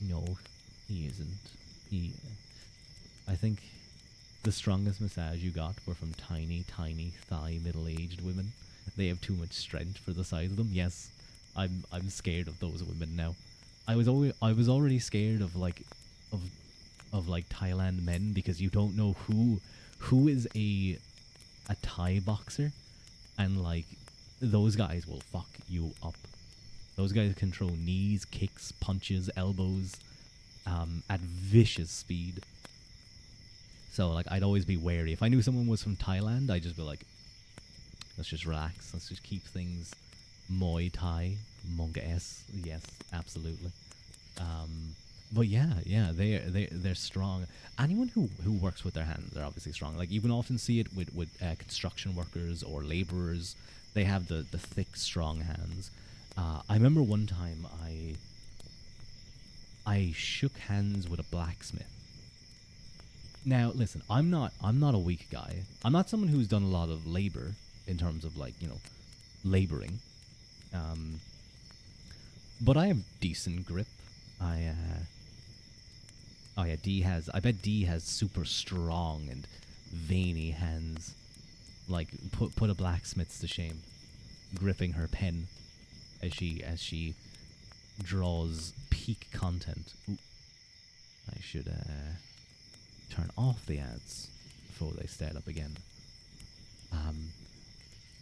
No, he isn't. I think The strongest massage you got were from tiny, tiny thigh middle-aged women. They have too much strength for the size of them. Yes, I'm scared of those women now. I was already scared of of like Thailand men because you don't know who is a Thai boxer, and like those guys will fuck you up. Those guys control knees, kicks, punches, elbows, at vicious speed. So like I'd always be wary. If I knew someone was from Thailand, I'd just be like, let's just relax. Let's just keep things Muay Thai, Monga S. Yes, absolutely. But yeah, they're strong. Anyone who works with their hands are obviously strong. Like you can often see it with construction workers or laborers. They have the thick, strong hands. I remember one time I shook hands with a blacksmith. Now listen, I'm not a weak guy. I'm not someone who's done a lot of labor in terms of like laboring. Um, but I have decent grip. Oh yeah, D has. I bet D has super strong and veiny hands. Like put a blacksmith's to shame, gripping her pen as she draws peak content. Ooh, I should turn off the ads before they start up again.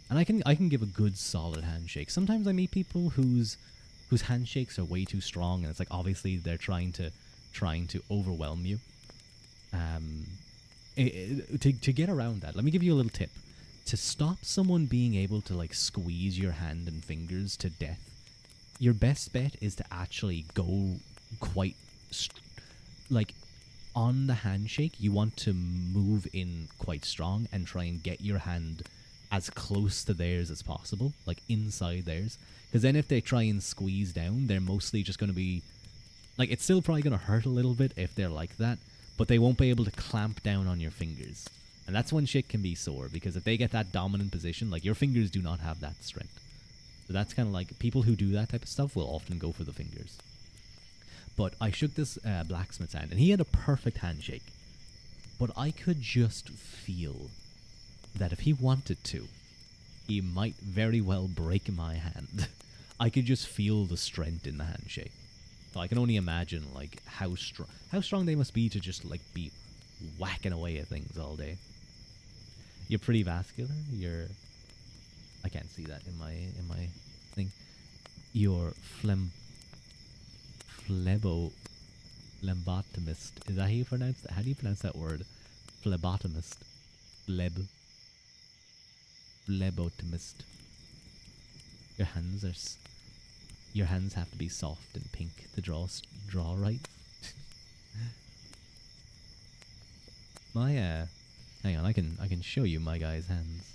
And I can give a good solid handshake. Sometimes I meet people whose handshakes are way too strong, and it's like obviously they're trying to overwhelm you. To get around that, let me give you a little tip. To stop someone being able to like squeeze your hand and fingers to death, your best bet is to actually go quite like on the handshake. You want to move in quite strong and try and get your hand as close to theirs as possible, like inside theirs. Because then if they try and squeeze down, they're mostly just going to be like, it's still probably going to hurt a little bit if they're like that, but they won't be able to clamp down on your fingers. And that's when shit can be sore, because if they get that dominant position, like your fingers do not have that strength. So that's kind of like, people who do that type of stuff will often go for the fingers. But I shook this blacksmith's hand, and he had a perfect handshake. But I could just feel that if he wanted to, he might very well break my hand. I could just feel the strength in the handshake. So I can only imagine like how strong they must be to just like be whacking away at things all day. You're pretty vascular. I can't see that in my thing. You're phlebotomist. Is that how you pronounce that? How do you pronounce that word? Phlebotomist. Phlebotomist. Your hands have to be soft and pink to draw right. Hang on, I can show you my guy's hands.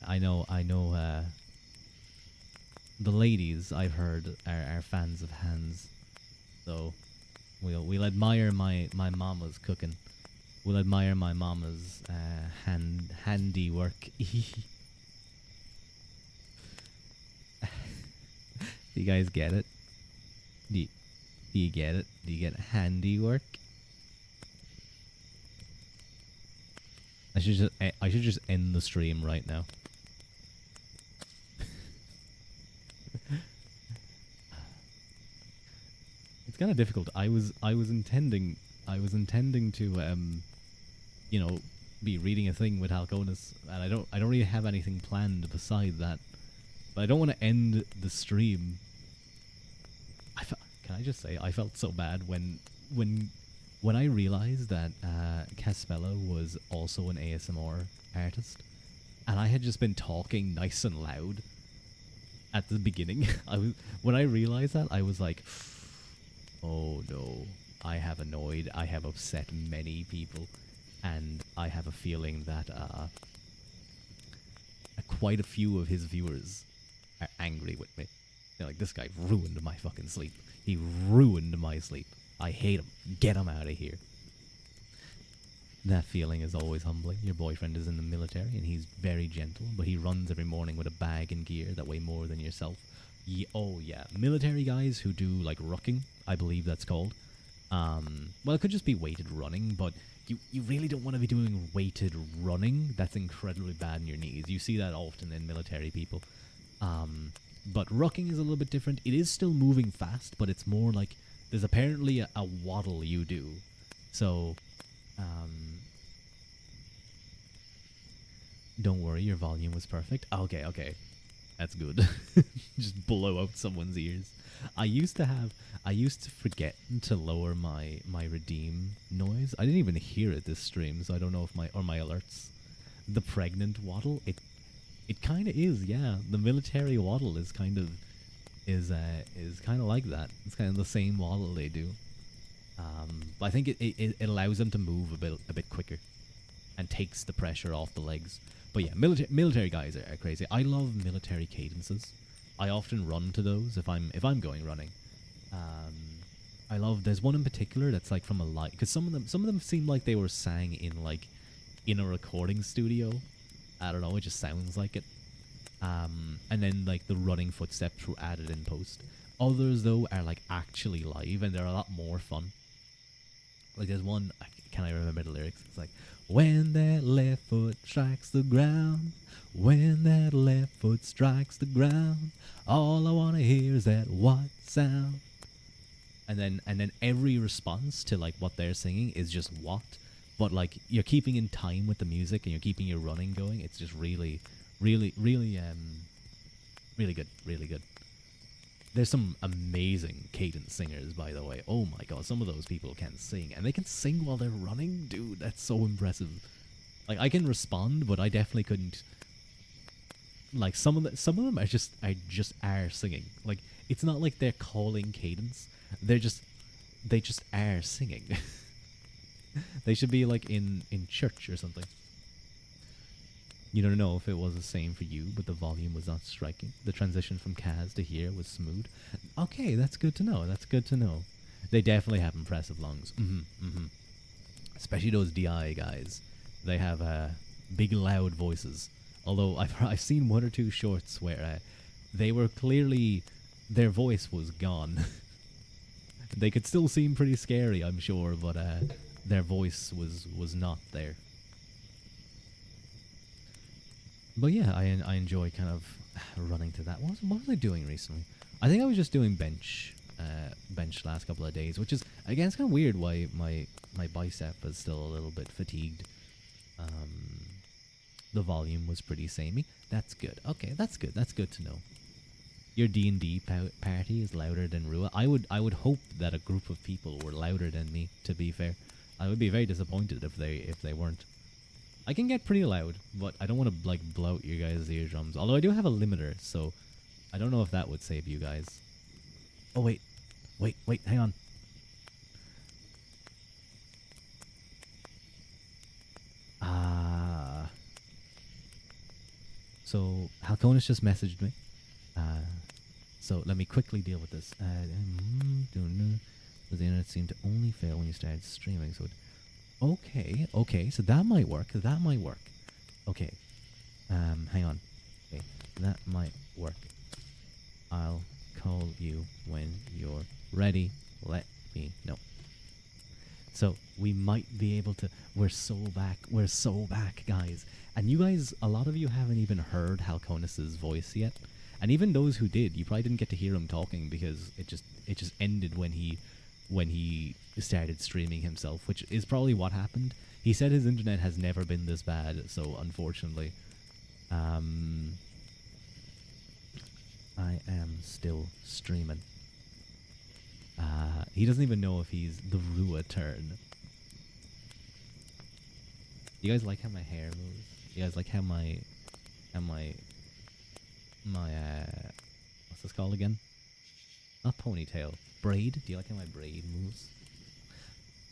I know the ladies, I've heard, are fans of hands. So we'll admire my mama's cooking. We'll admire my mama's handiwork. Do you guys get it? Do you get it? Do you get handiwork? I should just end the stream right now. It's kind of difficult. I was intending to be reading a thing with Halconis, and I don't really have anything planned beside that. But I don't want to end the stream. Can I just say I felt so bad when I realized that Caspella was also an ASMR artist, and I had just been talking nice and loud at the beginning. When I realized that, I was like, oh no, I have upset many people, and I have a feeling that quite a few of his viewers are angry with me. They're like, this guy ruined my fucking sleep. He ruined my sleep. I hate him. Get him out of here. That feeling is always humbling. Your boyfriend is in the military and he's very gentle, but he runs every morning with a bag and gear that weigh more than yourself. Oh yeah, military guys who do like rucking, I believe that's called. Well, it could just be weighted running, but you really don't want to be doing weighted running. That's incredibly bad on your knees. You see that often in military people. But rucking is a little bit different. It is still moving fast, but it's more like there's apparently a waddle you do. So, don't worry, your volume was perfect. Okay, okay. That's good. Just blow out someone's ears. I used to forget to lower my redeem noise. I didn't even hear it this stream, so I don't know if my alerts. The pregnant waddle, it kind of is, yeah. The military waddle is kind of like that. It's kind of the same waddle they do. But I think it allows them to move a bit quicker and takes the pressure off the legs. But yeah, military guys are crazy. I love military cadences. I often run to those if I'm going running. I love. There's one in particular that's like from a light, because some of them seem like they were sang in a recording studio. I don't know. It just sounds like it. And then like the running footsteps were added in post. Others though are like actually live, and they're a lot more fun. Like there's one. Can I remember the lyrics? It's like, when that left foot strikes the ground, when that left foot strikes the ground, all I wanna hear is that what sound. And then every response to like what they're singing is just what, but like you're keeping in time with the music and you're keeping your running going. It's just really, really, really, really good, really good. There's some amazing cadence singers, by the way. Oh my god, some of those people can sing, and they can sing while they're running, dude. That's so impressive. Like I can respond, but I definitely couldn't. Like some of them are just singing. Like it's not like they're calling cadence. They just are singing. They should be like in church or something. You don't know if it was the same for you, but the volume was not striking. The transition from Kaz to here was smooth. Okay, that's good to know. That's good to know. They definitely have impressive lungs. Especially those DI guys. They have big, loud voices. Although I've seen one or two shorts where they were clearly, their voice was gone. They could still seem pretty scary, I'm sure, but their voice was not there. But yeah, I enjoy kind of running to that. What was I doing recently? I think I was just doing bench the last couple of days, which is, again, it's kind of weird why my bicep is still a little bit fatigued. The volume was pretty samey. That's good. Okay, that's good. That's good to know. Your D&D party is louder than Ruadh. I would hope that a group of people were louder than me, to be fair. I would be very disappointed if they weren't. I can get pretty loud, but I don't want to like blow out your guys' eardrums. Although I do have a limiter, so I don't know if that would save you guys. Oh wait, hang on. So Halconis just messaged me. So let me quickly deal with this. The internet seemed to only fail when you started streaming, so. Okay, so that might work. Okay. Hang on. Okay, that might work. I'll call you when you're ready. Let me know. So we might be able to. We're so back, guys. And you guys, a lot of you haven't even heard Halconis's voice yet. And even those who did, you probably didn't get to hear him talking because it just ended when he started streaming himself, which is probably what happened. He said his internet has never been this bad, so unfortunately, I am still streaming. He doesn't even know if he's the Ruadh turn. You guys like how my hair moves? You guys like how my what's this called again? Not ponytail. Braid? Do you like how my braid moves?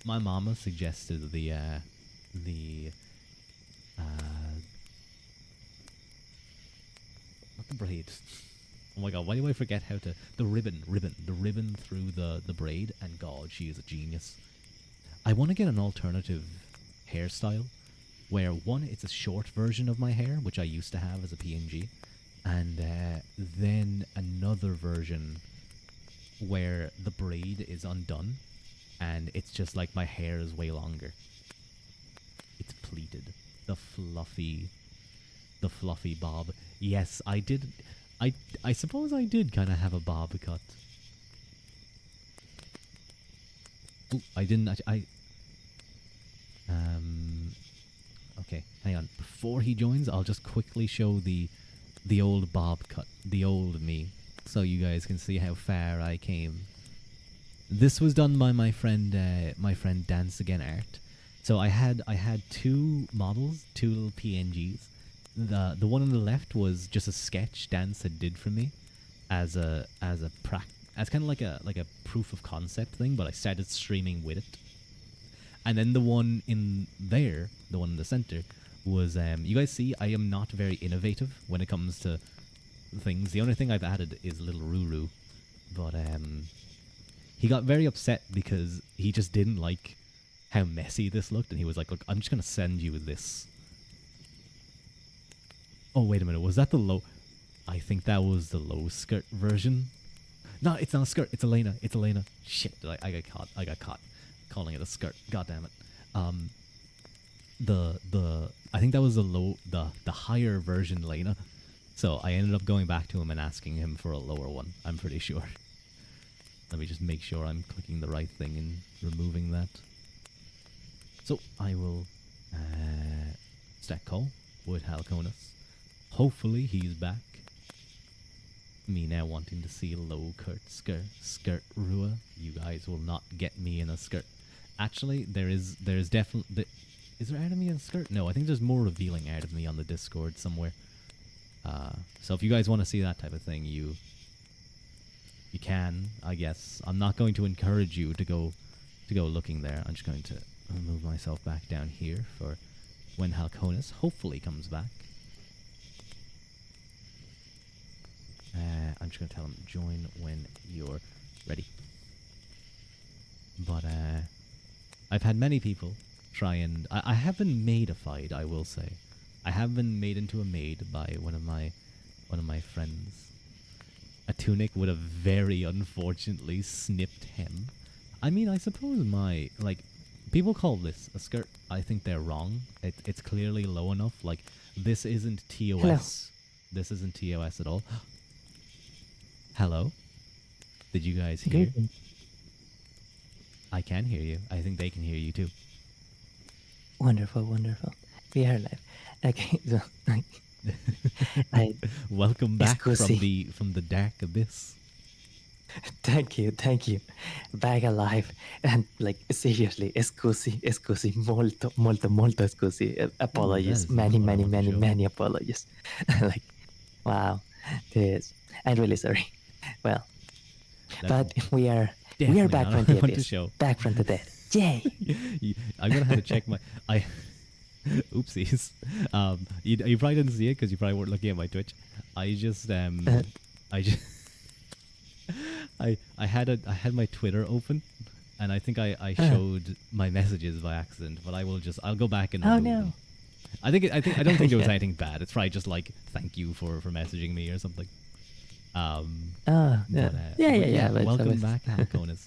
My mama suggested not the braid. Oh my god, why do I forget how to... The ribbon through the braid, and god, she is a genius. I want to get an alternative hairstyle, where one, it's a short version of my hair, which I used to have as a PNG, and then another version where the braid is undone, and it's just like my hair is way longer. It's pleated. The fluffy bob. Yes, I did. I suppose I did kind of have a bob cut. Ooh, I didn't. Okay, hang on. Before he joins, I'll just quickly show the old bob cut, the old me, so you guys can see how far I came. This was done by my friend Dance Again Art. So I had two models, two little PNGs. The one on the left was just a sketch Dance had did for me, as kind of like a proof of concept thing. But I started streaming with it. And then the one in there, the one in the center, was you guys see I am not very innovative when it comes to things. The only thing I've added is little Ruru, but he got very upset because he just didn't like how messy this looked, and he was like, "Look, I'm just gonna send you this." Oh wait a minute, was that the low? I think that was the low skirt version. No, it's not a skirt. It's Elena. It's Elena. Shit, I got caught. I got caught calling it a skirt. God damn it. I think that was the higher version Lena. So I ended up going back to him and asking him for a lower one. I'm pretty sure. Let me just make sure I'm clicking the right thing and removing that. So I will stack call with Halconis. Hopefully he's back. Me now wanting to see low skirt Rua. You guys will not get me in a skirt. Actually, there's definitely. Is there art of me in a skirt? No, I think there's more revealing art of me on the Discord somewhere. So if you guys want to see that type of thing, you can, I guess. I'm not going to encourage you to go looking there. I'm just going to move myself back down here for when Halconis hopefully comes back. I'm just going to tell him join when you're ready. But I've had many people try and I have been maidified, I will say. I have been made into a maid by one of my friends. A tunic would have very unfortunately snipped him. I mean, I suppose people call this a skirt. I think they're wrong. It's clearly low enough. Like, this isn't TOS. Hello. This isn't TOS at all. Hello? Did you guys hear? Good. I can hear you. I think they can hear you too. Wonderful, wonderful. We are live. Okay, so I Welcome back Scusi. from the dark abyss. Thank you. Back alive. And like, seriously, scusi, molto scusi. Apologies. That is Many, not what I many, want to many, show. many apologies. Like, wow. This. I'm really sorry. Well, That's but we are definitely back not from what I the want to abyss. show. Back from the dead. Yay! I'm gonna have to check my. Oopsies. You probably didn't see it because you probably weren't looking at my Twitch. I just I had my Twitter open, and I think I showed my messages by accident. But I'll go back and Oh remove no. them. I don't think it was Yeah. anything bad. It's probably just like thank you for messaging me or something. Oh, yeah. But, Yeah. But welcome back, Halconis.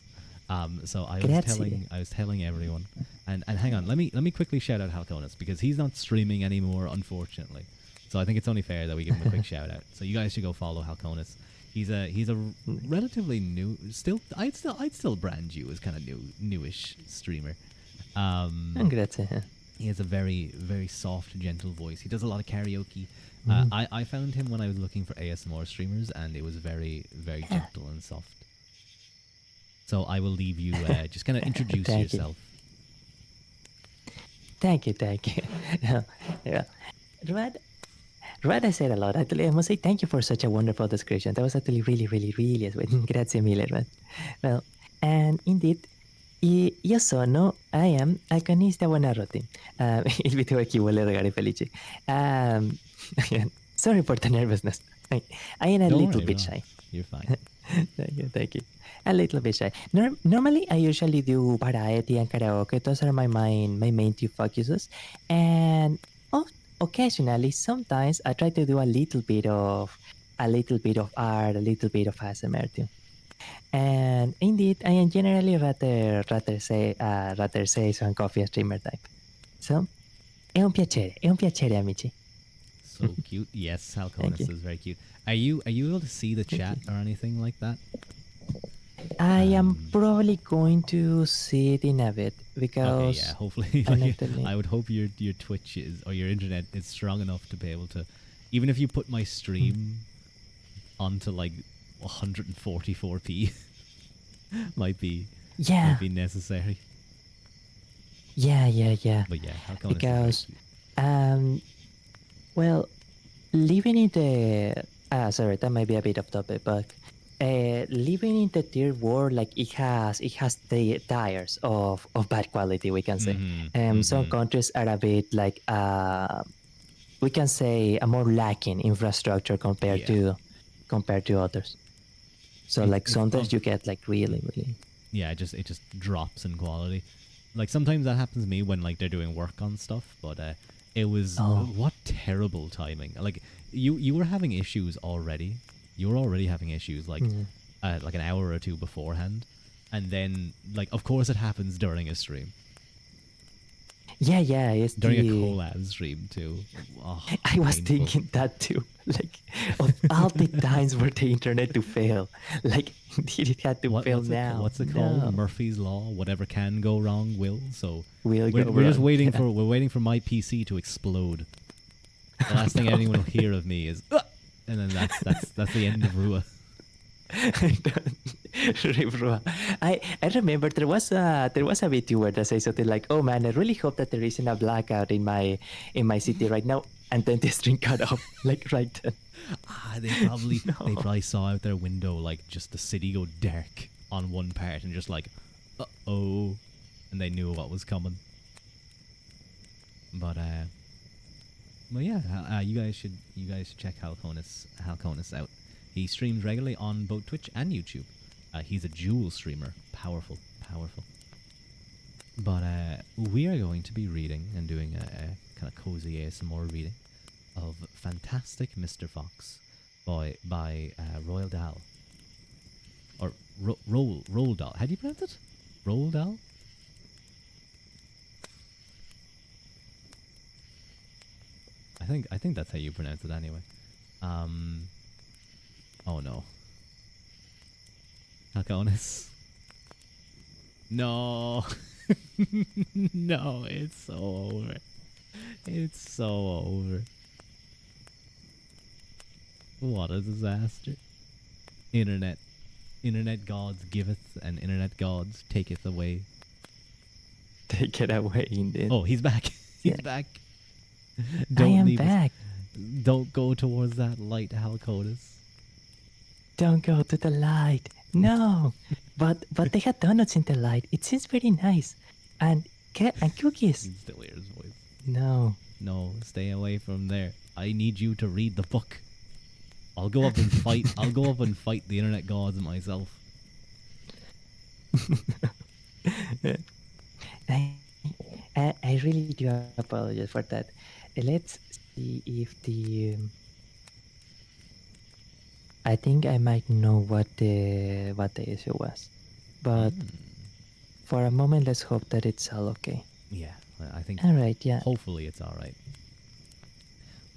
So Grazie. I was telling everyone, and hang on, let me quickly shout out Halconis because he's not streaming anymore, unfortunately. So I think it's only fair that we give him a quick shout out. So you guys should go follow Halconis. He's a relatively new, I'd still brand you as kind of newish streamer. Grazie. He has a very, very soft, gentle voice. He does a lot of karaoke. Mhm. I found him when I was looking for ASMR streamers, and it was very, very gentle and soft. So I will leave you just kind of introduce Thank you. yourself. Thank you. Yeah. Ruadh, I said a lot. Actually, I must say thank you for such a wonderful description. That was actually really, really, really sweet. Grazie mille, Ruadh. Well, and indeed, io sono, I am, Alcanista Buonarroti. Il video a chi vuole regare felici. Sorry for the nervousness. I am a Don't little worry, bit relax. shy. You're fine. Thank you. A little bit shy. Normally, I usually do variety and karaoke. Those are my main two focuses. And occasionally, sometimes I try to do a little bit of art, a little bit of ASMR too. And indeed, I am generally rather say and coffee streamer type. So È un piacere, amici. So cute. Yes, Thank you. Halconis is very cute. Are you able to see the Thank chat you. or anything like that? I am probably going to see it in a bit Okay, yeah. because Hopefully, I'm like actually. I would hope your Twitch is or your internet is strong enough to be able to, even if you put my Mm. stream onto like 144p, might be Yeah, might be necessary. yeah. But yeah, Halconis is very Because, cute. um, well, living in the sorry, that might be a bit off topic, but living in the third world, like it has the tires of bad quality, we can say. Some countries are a bit like we can say a more lacking infrastructure Yeah. compared to others. So It's like it's sometimes of you get like really. yeah, it just drops in quality. Like sometimes that happens to me when like they're doing work on stuff, but it was Oh. what terrible timing. Like you were having issues already. You were already having issues Mm. like an hour or two beforehand, and then like of course it happens during a stream, Yeah, it's during a the collab stream too. Oh, I was painful. thinking that too. Like of all the times for the internet to fail, like did it have to fail now? What's it called? No, Murphy's law. Whatever can go wrong will. So we'll we're go we're just wrong. waiting Yeah. for my PC to explode. The last thing No. anyone will hear of me is, "Ugh!" And then that's the end of Rua. Ribroa. I remember there was a VTuber that said something like, "Oh man, I really hope that there isn't a blackout in my city right now." And then the string cut off, like right then. They probably No. saw out their window like just the city go dark on one part and just like, oh, and they knew what was coming. But yeah, you guys should check Halconis out. He streams regularly on both Twitch and YouTube. He's a jewel streamer, powerful, powerful. But we are going to be reading and doing a kind of cozy ASMR reading of Fantastic Mr.Fox by Royal Dahl. Or Roll Dahl. How do you pronounce it? Roll Dahl? I think that's how you pronounce it anyway. Um oh no. Halconis. No. No, it's so over. It's so over. What a disaster. Internet. Internet gods giveth and internet gods taketh away. Take it away, indeed. Oh, he's back. He's Yeah. back. I Don't am leave us. back. Don't go towards that light, Halconis. Don't go to the light. No. But they had donuts in the light. It seems very nice. And cookies. You can still hear his voice. No. No, stay away from there. I need you to read the book. I'll go up and fight. I'll go up and fight the internet gods myself. I, I really do apologize for that. Let's see if the. I think I might know what the issue was, but for a moment, let's hope that it's all okay. Yeah, I think. All right, yeah. Hopefully, it's all right.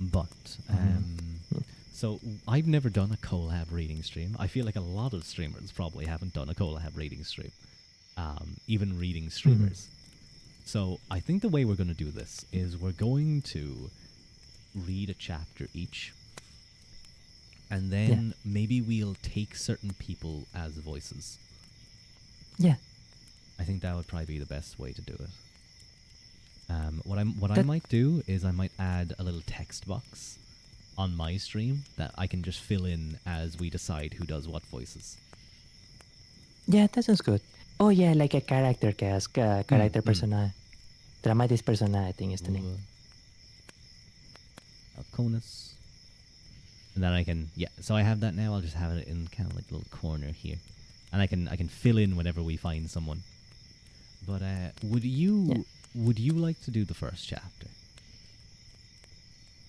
But so I've never done a collab reading stream. I feel like a lot of streamers probably haven't done a collab reading stream, even reading streamers. So I think the way we're going to do this is we're going to read a chapter each, and then maybe we'll take certain people as voices. Yeah. I think that would probably be the best way to do it. What I might do is I might add a little text box on my stream that I can just fill in as we decide who does what voices. Yeah, that sounds good. Oh yeah, like a character cast, character persona, dramatis persona, I think is the name. Alconus. And then I can so I have that now. I'll just have it in kind of like a little corner here, and I can fill in whenever we find someone. But would you like to do the first chapter?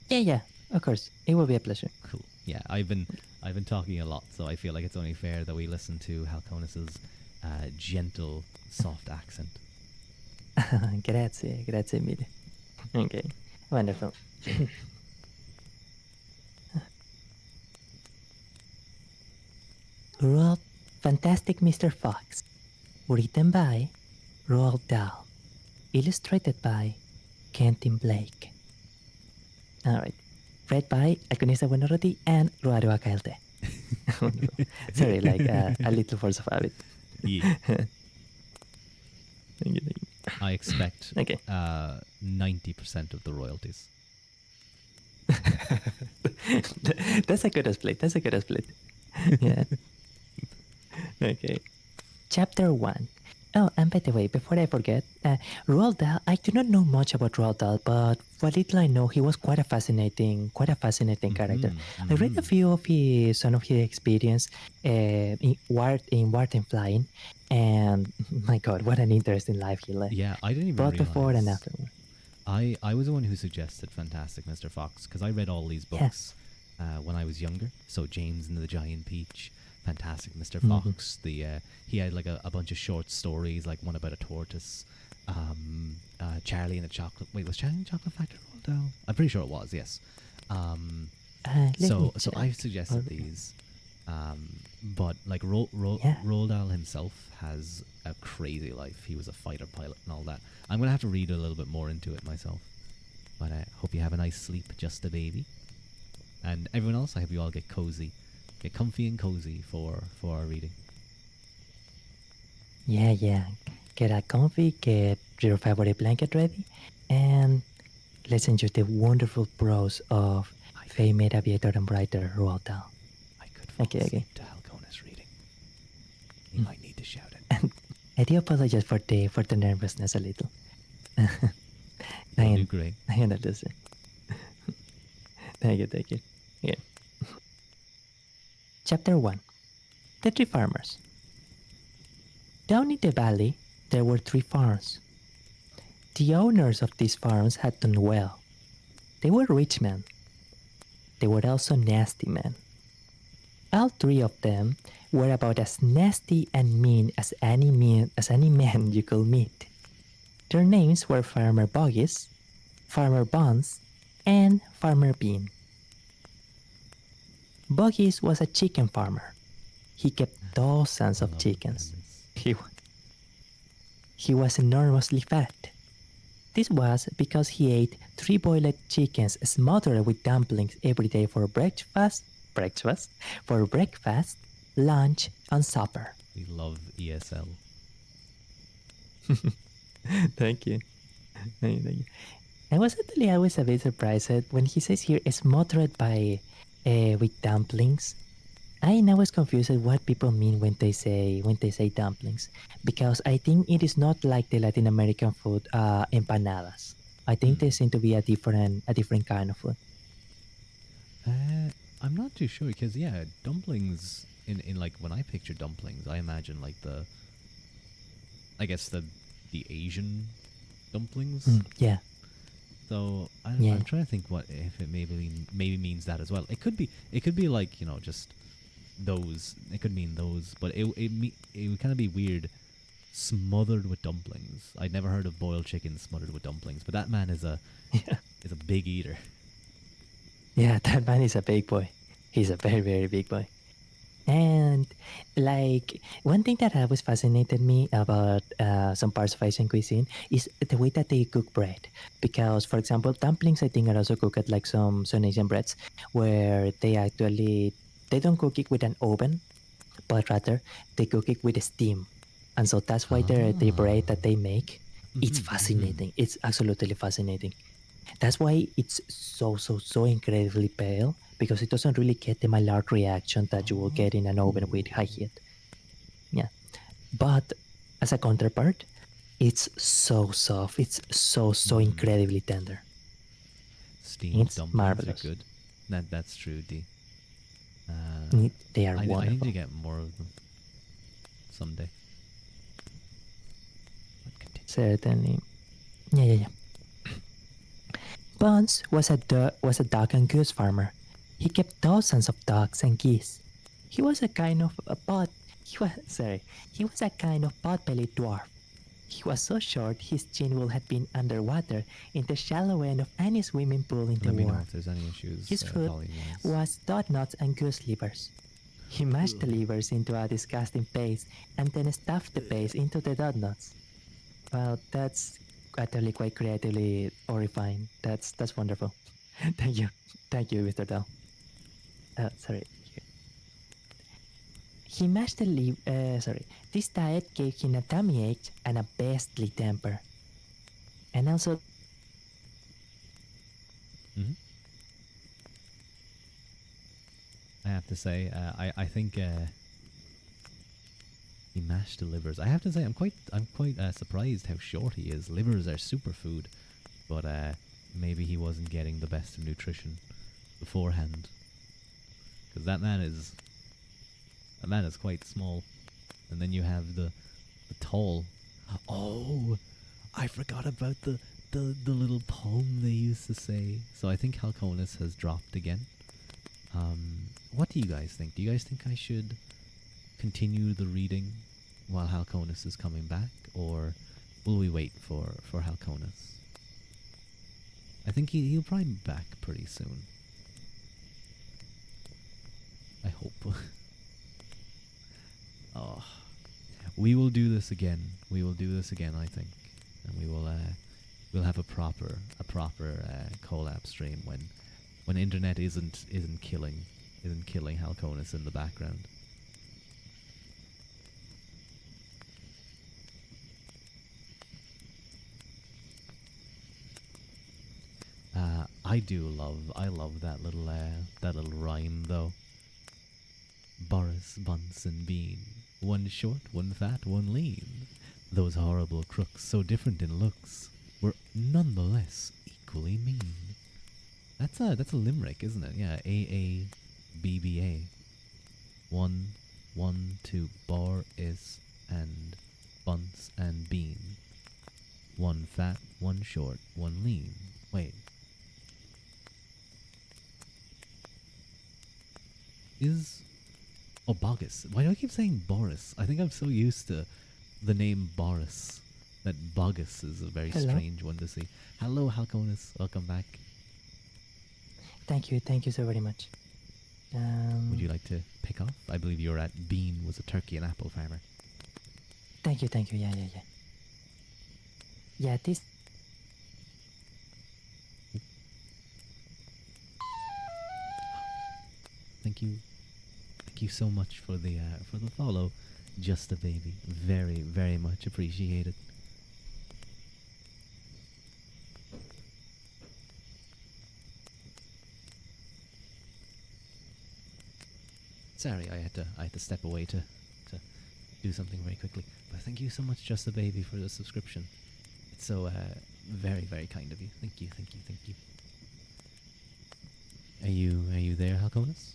Yeah, of course. It will be a pleasure. Cool. Yeah, I've been talking a lot, so I feel like it's only fair that we listen to Halconis's gentle, soft accent. Grazie mille. Okay, wonderful. Ruadh, Fantastic Mr. Fox. Written by Roald Dahl. Illustrated by Kentin Blake. Alright. Read by Alconista Buenorroti and Ruadh Akalte. Sorry, like a little force of habit. Yeah. Thank you, thank you. I expect Okay. 90% of the royalties. That's a good split. That's a good split. Yeah. Okay. Chapter 1. Oh, and by the way, before I forget, Roald Dahl, I do not know much about Roald Dahl, but what little I know, he was quite a fascinating character. I read a few of some of his experience in War and Flying, and my God, what an interesting life he led. Yeah, I didn't even Both before and realize. afterward. I was the one who suggested Fantastic Mr. Fox because I read all these Yeah. books when I was younger. So James and the Giant Peach, Fantastic Mr. Mhm. Fox. He had like a bunch of short stories, like one about a tortoise. Charlie and the Chocolate. Wait, was Charlie and the Chocolate Factory rolled down? I'm pretty sure it was. Yes. Let me So check. I suggested these, but like Yeah. Roald Dahl himself has a crazy life. He was a fighter pilot and all that. I'm gonna have to read a little bit more into it myself. But I hope you have a nice sleep, just a baby. And everyone else, I hope you all get cozy, get comfy and cozy for our reading. Yeah. Get a comfy, get your favorite blanket ready, and let's enjoy the wonderful prose of famed aviator and writer Roald Dahl. I could fall Okay. asleep to Halcona's reading. He might need to shout it. I do apologize for the nervousness a little. You'll do great. I understand. Thank you. Yeah. Chapter 1. The Three Farmers. Down in the valley, there were 3 farms. The owners of these farms had done well. They were rich men. They were also nasty men. All 3 of them were about as nasty and mean as any man you could meet. Their names were Farmer Boggies, Farmer Buns, and Farmer Bean. Boggies was a chicken farmer. He kept dozens of chickens. He was enormously fat. This was because he ate 3 boiled chickens smothered with dumplings every day for breakfast, lunch, and supper. We love ESL. Thank you. I was actually always a bit surprised when he says here smothered by with dumplings. I now was confused at what people mean when they say dumplings, because I think it is not like the Latin American food empanadas. I think they seem to be a different kind of food. I'm not too sure because dumplings in like when I picture dumplings, I imagine like I guess the Asian dumplings. Yeah. So I'm trying to think what if it maybe means that as well. It could be like just those. It could mean those, but it would kind of be weird. Smothered with dumplings. I'd never heard of boiled chicken smothered with dumplings, but that man is a big eater. Yeah, that man is a big boy. He's a very, very big boy. And like one thing that always fascinated me about some parts of Asian cuisine is the way that they cook bread. Because, for example, dumplings I think are also cooked at like some Asian breads where they don't cook it with an oven, but rather they cook it with steam. And so that's why the bread that they make, it's fascinating. It's absolutely fascinating. That's why it's so incredibly pale, because it doesn't really get the Maillard reaction that you will get in an oven with high heat. Yeah. But as a counterpart, it's so soft. It's so incredibly tender. Steamed It's dumplings marvelous. are good. That's true, D. They are wonderful. I need to get more of them someday. Certainly. Yeah. Buns was a duck and goose farmer. He kept dozens of ducks and geese. He was a kind of pot-bellied dwarf. He was so short his chin would have been underwater in the shallow end of any swimming pool in the Let me know world. if there's any issues His food volume-wise. was dog nuts and goose livers. He mashed the livers into a disgusting paste and then stuffed the paste into the dog nuts. Well, that's utterly quite creatively horrifying. That's wonderful. Thank you, Mr. Dell. Sorry. He mashed the sorry. This diet gave him a tummy ache and a beastly temper. And also, Mhm. I have to say, I think he mashed the livers. I have to say, I'm quite surprised how short he is. Livers are superfood, but maybe he wasn't getting the best of nutrition beforehand, because that man is quite small. And then you have the tall. Oh, I forgot about the little poem they used to say. So I think Halconis has dropped again. What do you guys think? Do you guys think I should continue the reading while Halconis is coming back, or will we wait for Halconis? I think he'll probably be back pretty soon. I hope. Oh, we will do this again. We will do this again, I think, and we'll have a proper collab stream when internet isn't killing Halconis in the background. I love that little rhyme though. Boris, Bunsen, Bean, one short, one fat, one lean. Those horrible crooks, so different in looks, were nonetheless equally mean. That's a limerick, isn't it? Yeah, AABBA. One to Boris and Bunce and Bean. One fat, one short, one lean. Wait. Oh, Bogus. Why do I keep saying Boris? I think I'm so used to the name Boris that Bogus is a very strange one to see. Hello, Halconis. Welcome back. thank you so very much. Would you like to pick off? I believe you were at Bean was a turkey and apple farmer. Thank you. Yeah. Yeah, this. Thank you so much for the follow, just a baby. Very, very much appreciated. Sorry, I had to step away to do something very quickly. But thank you so much, just a baby, for the subscription. It's so very, very kind of you. Thank you. Are you there, Halconis?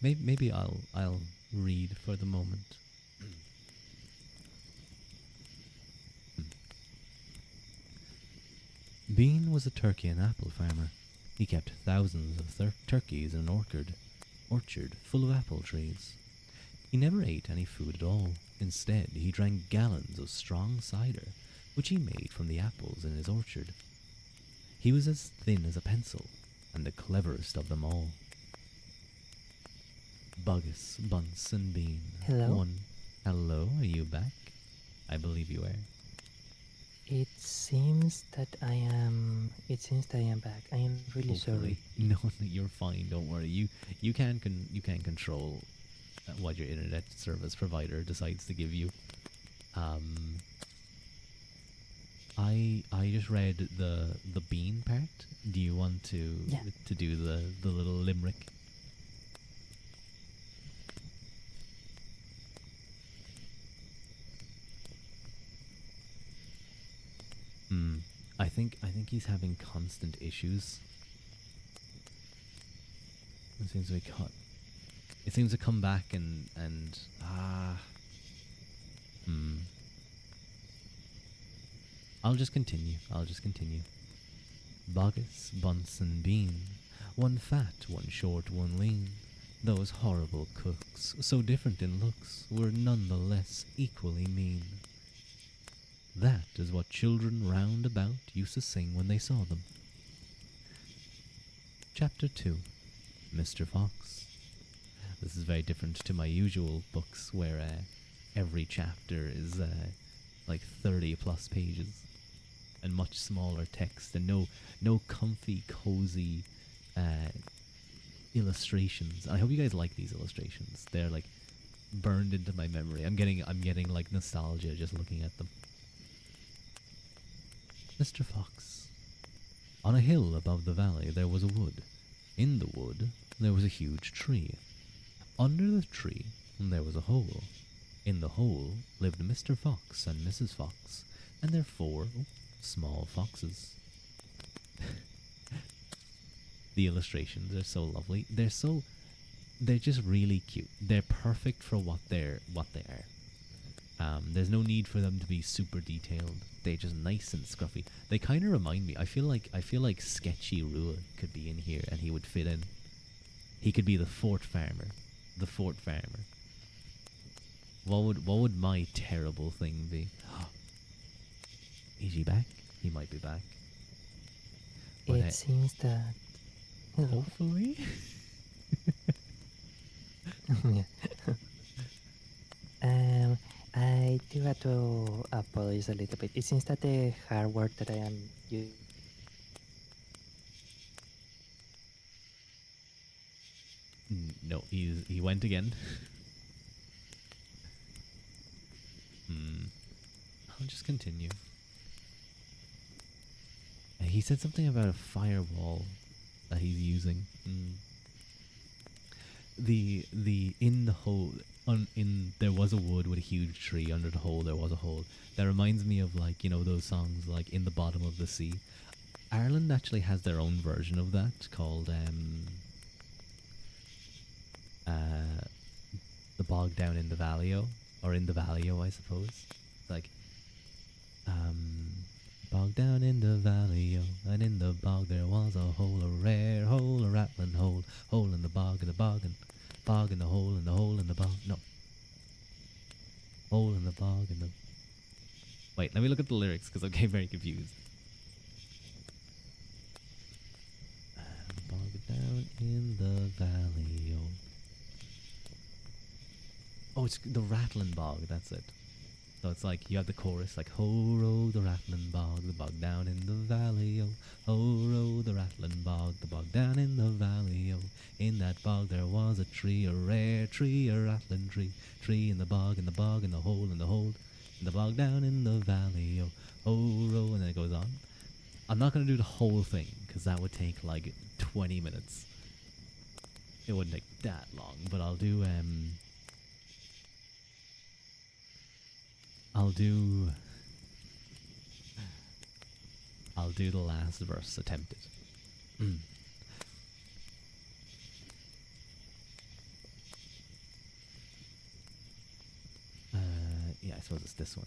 Maybe I'll read for the moment. Bean was a turkey and apple farmer. He kept thousands of turkeys in an orchard full of apple trees. He never ate any food at all. Instead, he drank gallons of strong cider, which he made from the apples in his orchard. He was as thin as a pencil, and the cleverest of them all. Buggus, Bunce, and Bean. Hello? Hello, are you back? I believe you are. It seems that I am back. I am really Hopefully. sorry. No, you're fine. Don't worry. You can control what your internet service provider decides to give you. I just read the bean part. Do you want to do the little limerick? I think he's having constant issues. It seems to be cut. It seems to come back and I'll just continue. Buggus, Bunce, and Bean. One fat, one short, one lean. Those horrible cooks, Fox, so different in looks, were none the less equally mean. That is what children round about used to sing when they saw them. Chapter 2. Mr. Fox. This is very different to my usual books where every chapter is like 30 plus pages and much smaller text and no comfy, cozy illustrations. I hope you guys like these illustrations. They're like burned into my memory. I'm getting like nostalgia just looking at them. Mr. Fox. On a hill above the valley there was a wood. In the wood there was a huge tree. Under the tree there was a hole. In the hole lived Mr. Fox and Mrs. Fox and their 4 small foxes. The illustrations are so lovely. They're just really cute. They're perfect for what they are. There's no need for them to be super detailed. They're just nice and scruffy. They kind of remind me. I feel like sketchy Ruadh could be in here and he would fit in. He could be the fort farmer. The fort farmer. What would my terrible thing be? Is he back? He might be back. But It seems that. Hello. hopefully. Yeah. I do have to apologize a little bit. It seems that the hardware that I am using. No, he went again. I'll just continue. He said something about a firewall that he's using. The in the hole there was a wood with a huge tree. Under the hole there was a hole. That reminds me of like those songs like In the Bottom of the Sea. Ireland actually has their own version of that called the bog down in the valley or in the valley I suppose. Like bog down in the valley and in the bog there was a hole, a rare hole, a rattling hole, hole in the bog and the bog and bog in the hole and the hole in the bog. No, hole in the bog and the. Wait, let me look at the lyrics because I'm getting very confused. Bog down in the valley. Oh, it's the rattling bog. That's it. So it's like you have the chorus like ho row the rattling bog, the bog down in the valley ho row the rattling bog, the bog down in the valley in that bog there was a tree, a rare tree, a rattling tree in the bog, in the bog, in the hole, in the hole, in the bog down in the valley ho row, and then it goes on. I'm not gonna do the whole thing because that would take like 20 minutes. It wouldn't take that long, but I'll do the last verse attempted. Yeah, I suppose it's this one.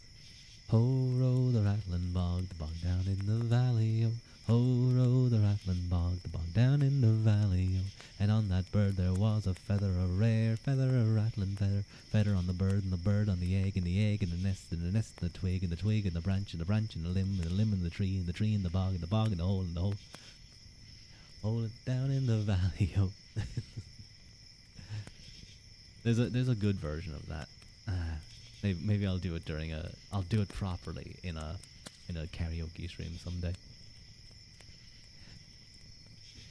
Ho row the rattling bog, the bog down in the valley ho row the rattling bog, the bog down in the valley and on that bird there was a feather, a rare feather, a rattling feather on the bird and the bird on the egg and the egg and the nest and the nest and the twig and the twig and the branch and the branch and the limb and the tree and the tree and the bog and the bog and the hole and the hole. Hole it down in the valley There's a good version of that. Maybe I'll do it I'll do it properly in a karaoke stream someday.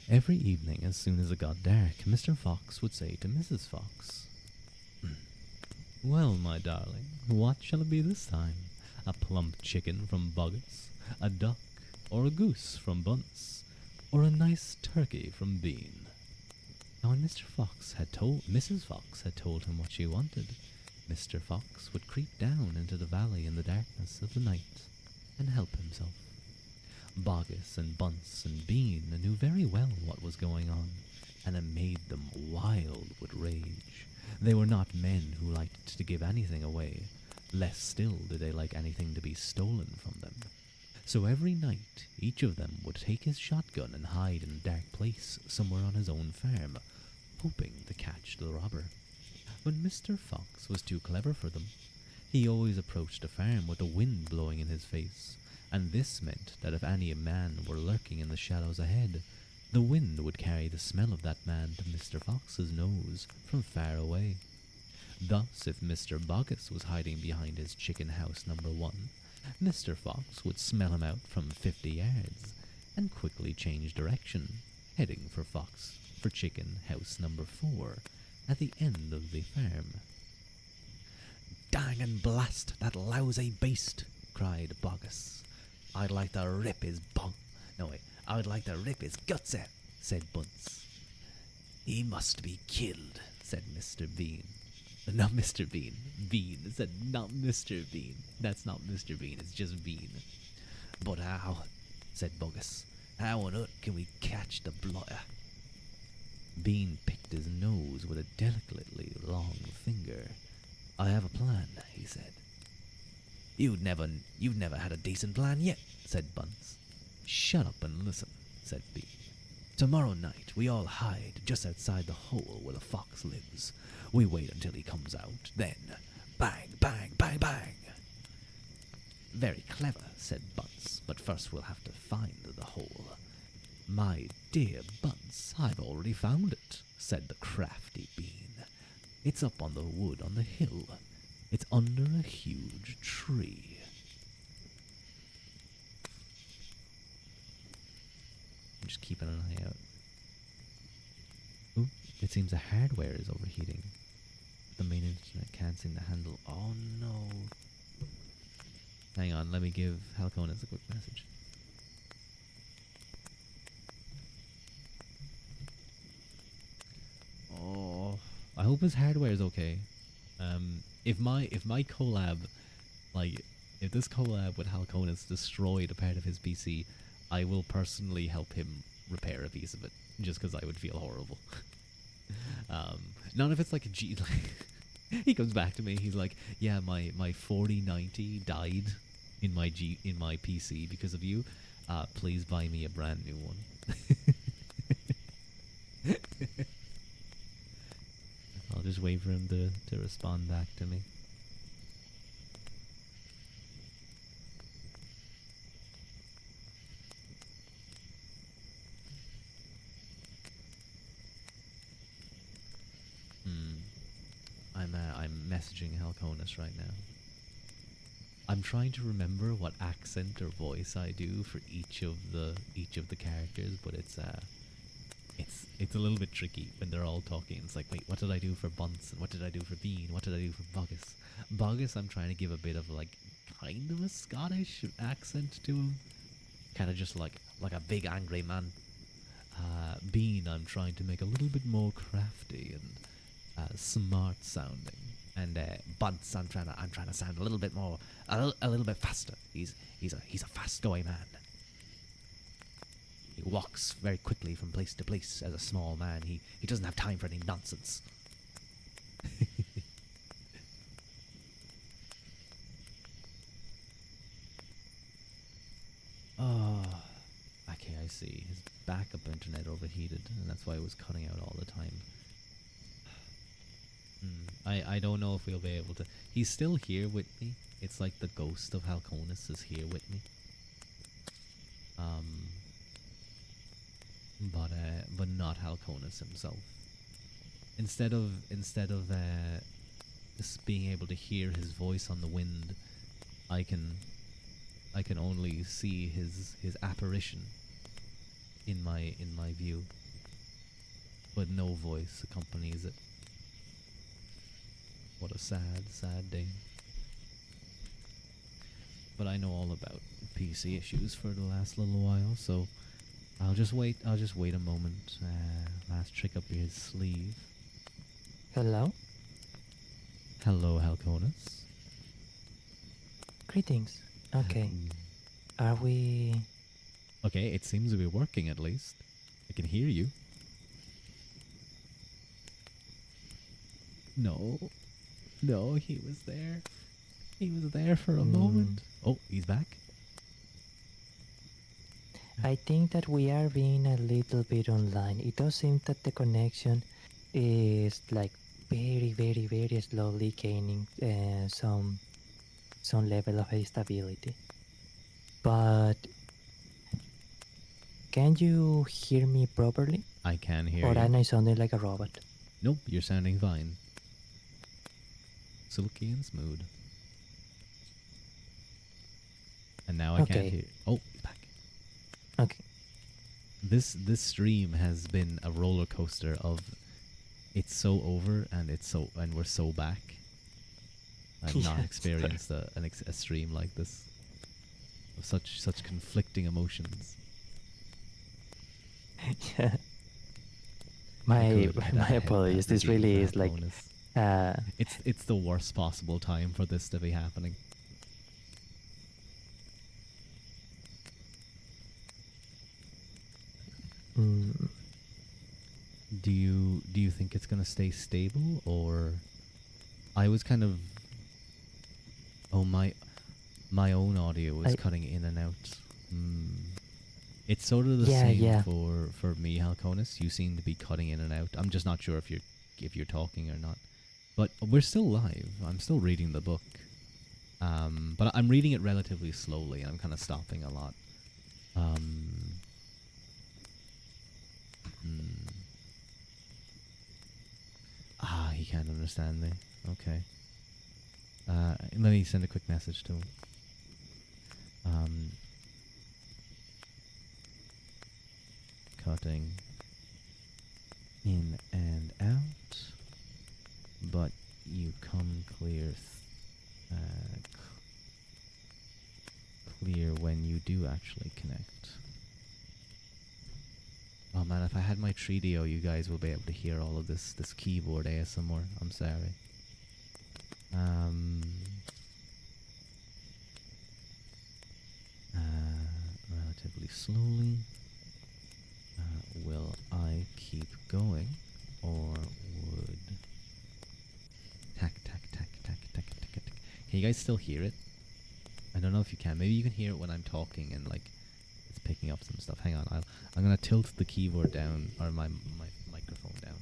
Every evening, as soon as it got dark, Mr. Fox would say to Mrs. Fox, "Well, my darling, what shall it be this time? A plump chicken from Buggets, a duck, or a goose from Bunce, or a nice turkey from Bean?" Now when Mrs. Fox had told him what she wanted, Mr. Fox would creep down into the valley in the darkness of the night and help himself. Boggis and Bunce and Bean knew very well what was going on, and it made them wild with rage. They were not men who liked to give anything away, less still did they like anything to be stolen from them. So every night each of them would take his shotgun and hide in a dark place somewhere on his own farm, hoping to catch the robber. But Mr. Fox was too clever for them. He always approached a farm with the wind blowing in his face, and this meant that if any man were lurking in the shadows ahead, the wind would carry the smell of that man to Mr. Fox's nose from far away. Thus, if Mr. Boggus was hiding behind his chicken house number 1, Mr. Fox would smell him out from 50 yards and quickly change direction, heading for chicken house number 4 at the end of the farm. "Dang and blast that lousy beast!" cried Boggus. "I'd like to rip his I'd like to rip his guts out," said Bunce. "He must be killed," said Mr. Bean. Not Mr. Bean. Bean said not Mr. Bean. That's not Mr. Bean, it's just Bean. "But how," said Boggus, "how on earth can we catch the blotter?" Bean picked his nose with a delicately long finger. "I have a plan," he said. You've never had a decent plan yet," said Bunce. "Shut up and listen," said Bean. "Tomorrow night we all hide just outside the hole where the fox lives. We wait until he comes out, then bang, bang, bang, bang." "Very clever," said Bunce, "but first we'll have to find the hole." "My dear Bunce, I've already found it," said the crafty Bean. "It's up on the wood on the hill. It's under a huge tree." I'm just keeping an eye out. Ooh, it seems the hardware is overheating. The main internet can't seem to handle. Oh no. Hang on, let me give Halcones a quick message. Oh, I hope his hardware is okay. If my collab, like, if this collab with Halcones destroyed a part of his PC, I will personally help him repair a piece of it, just because I would feel horrible. Not if it's like a G. Like, he comes back to me. He's like, "Yeah, my 4090 died in my PC because of you. Please buy me a brand new one." I'll just wait for him to respond back to me. I'm messaging Halcones right now. I'm trying to remember what accent or voice I do for each of the characters, but it's a little bit tricky when they're all talking. It's like, wait, what did I do for Bunce? And what did I do for Bean? What did I do for Boggus? Boggus, I'm trying to give a bit of like kind of a Scottish accent to him, kind of just like a big angry man. Bean, I'm trying to make a little bit more crafty and smart sounding. And Bunce, I'm trying to sound a little bit more, a little bit faster. He's a fast going man. He walks very quickly from place to place as a small man. He doesn't have time for any nonsense. Oh, okay, I see. His backup internet overheated, and that's why it was cutting out all the time. I don't know if we'll be able to. He's still here with me. It's like the ghost of Halcones is here with me. But not Halcones himself. Instead of just being able to hear his voice on the wind, I can only see his apparition in my view, but no voice accompanies it. What a sad day. But I know all about PC issues for the last little while, so I'll just wait a moment. Last trick up his sleeve. Hello? Hello, Halcones. Greetings. Okay. Are we... Okay, it seems to be working at least. I can hear you. No, he was there. He was there for a moment. Oh, he's back. I think that we are being a little bit online. It does seem that the connection is like very, very, very slowly gaining some level of stability. But can you hear me properly? I can hear Or you. am I sounding like a robot? Nope, you're sounding fine. Silky and smooth. And now I can't Okay, hear. Oh, he's back. okay. This stream has been a roller coaster of it's so over and we're so back. I've not Yes. experienced a stream like this of such conflicting emotions. Yeah. I My could my apologies. that would This be really that is like bonus. uh It's the worst possible time for this to be happening. mm, Do you think it's gonna stay stable, or I was kind of oh my own audio is I cutting in and out. It's sort of the yeah, same yeah. for me, Halconis. You seem to be cutting in and out. I'm just not sure if you're talking or not. But we're still live. I'm still reading the book. But I'm reading it relatively slowly, and I'm kind of stopping a lot. Um, hmm. He can't understand me. Okay. Let me send a quick message to him. Um, cutting in and out, but you come clear when you do actually connect. Oh man, if I had my 3DO, you guys will be able to hear all of this keyboard ASMR. I'm sorry. Um, Relatively slowly. Will I keep going, or would tack tack tack tack tack tack tack? Can you guys still hear it? I don't know if you can. Maybe you can hear it when I'm talking and like it's picking up some stuff. Hang on, I'm gonna tilt the keyboard down or my microphone down.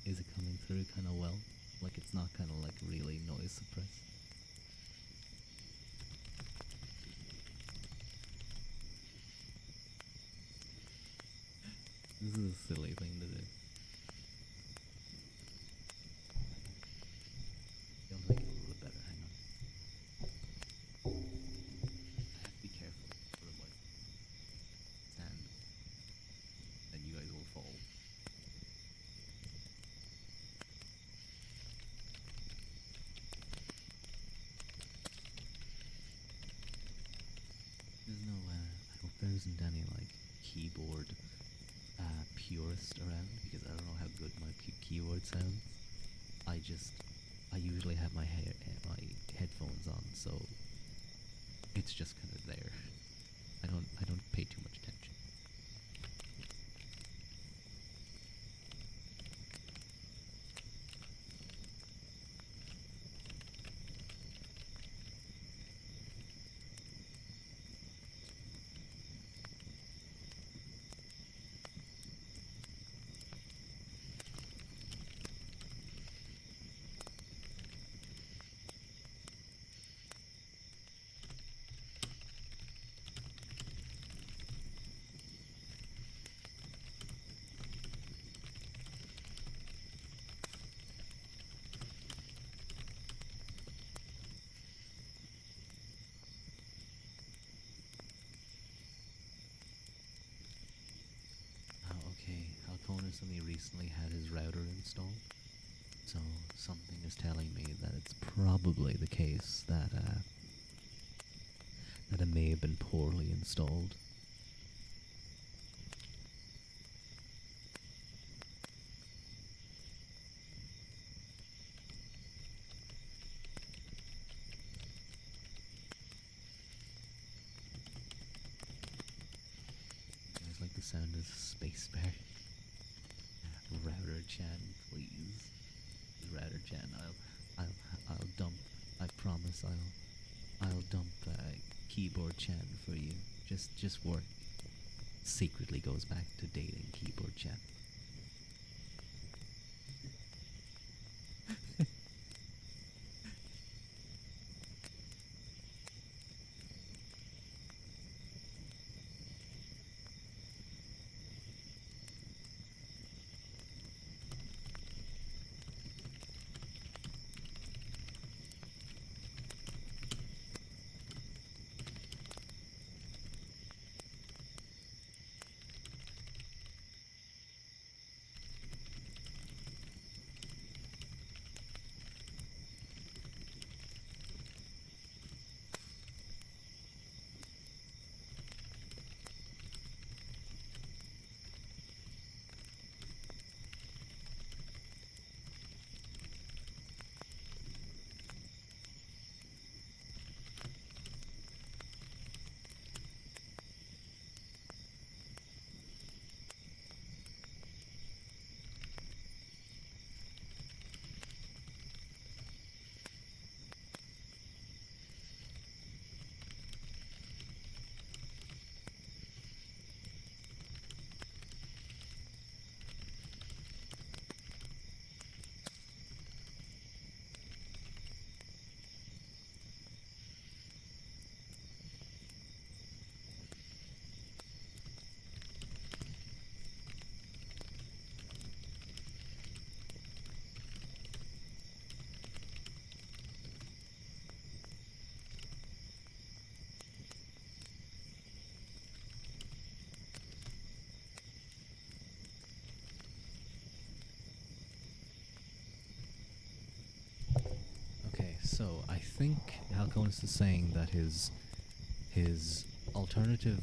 Is it coming through kind of well? Like it's not kind of like really noise suppressed. This is a silly thing to do. I'll make it a little bit better. Hang on. I have to be careful, otherwise stand, then you guys will fall. There's no. I hope there isn't any like keyboard purist around because I don't know how good my keyboard sounds. I just I usually have my headphones on, so it's just kind of there. I don't pay too much attention. Okay, Halconis only recently had his router installed, so something is telling me that it's probably the case that it may have been poorly installed. sound as a space bear. Router-chan, please. Router-chan, I'll dump. I promise I'll dump keyboard-chan for you. Just work. Secretly goes back to dating keyboard-chan. Okay, so I think Halconis is saying that his alternative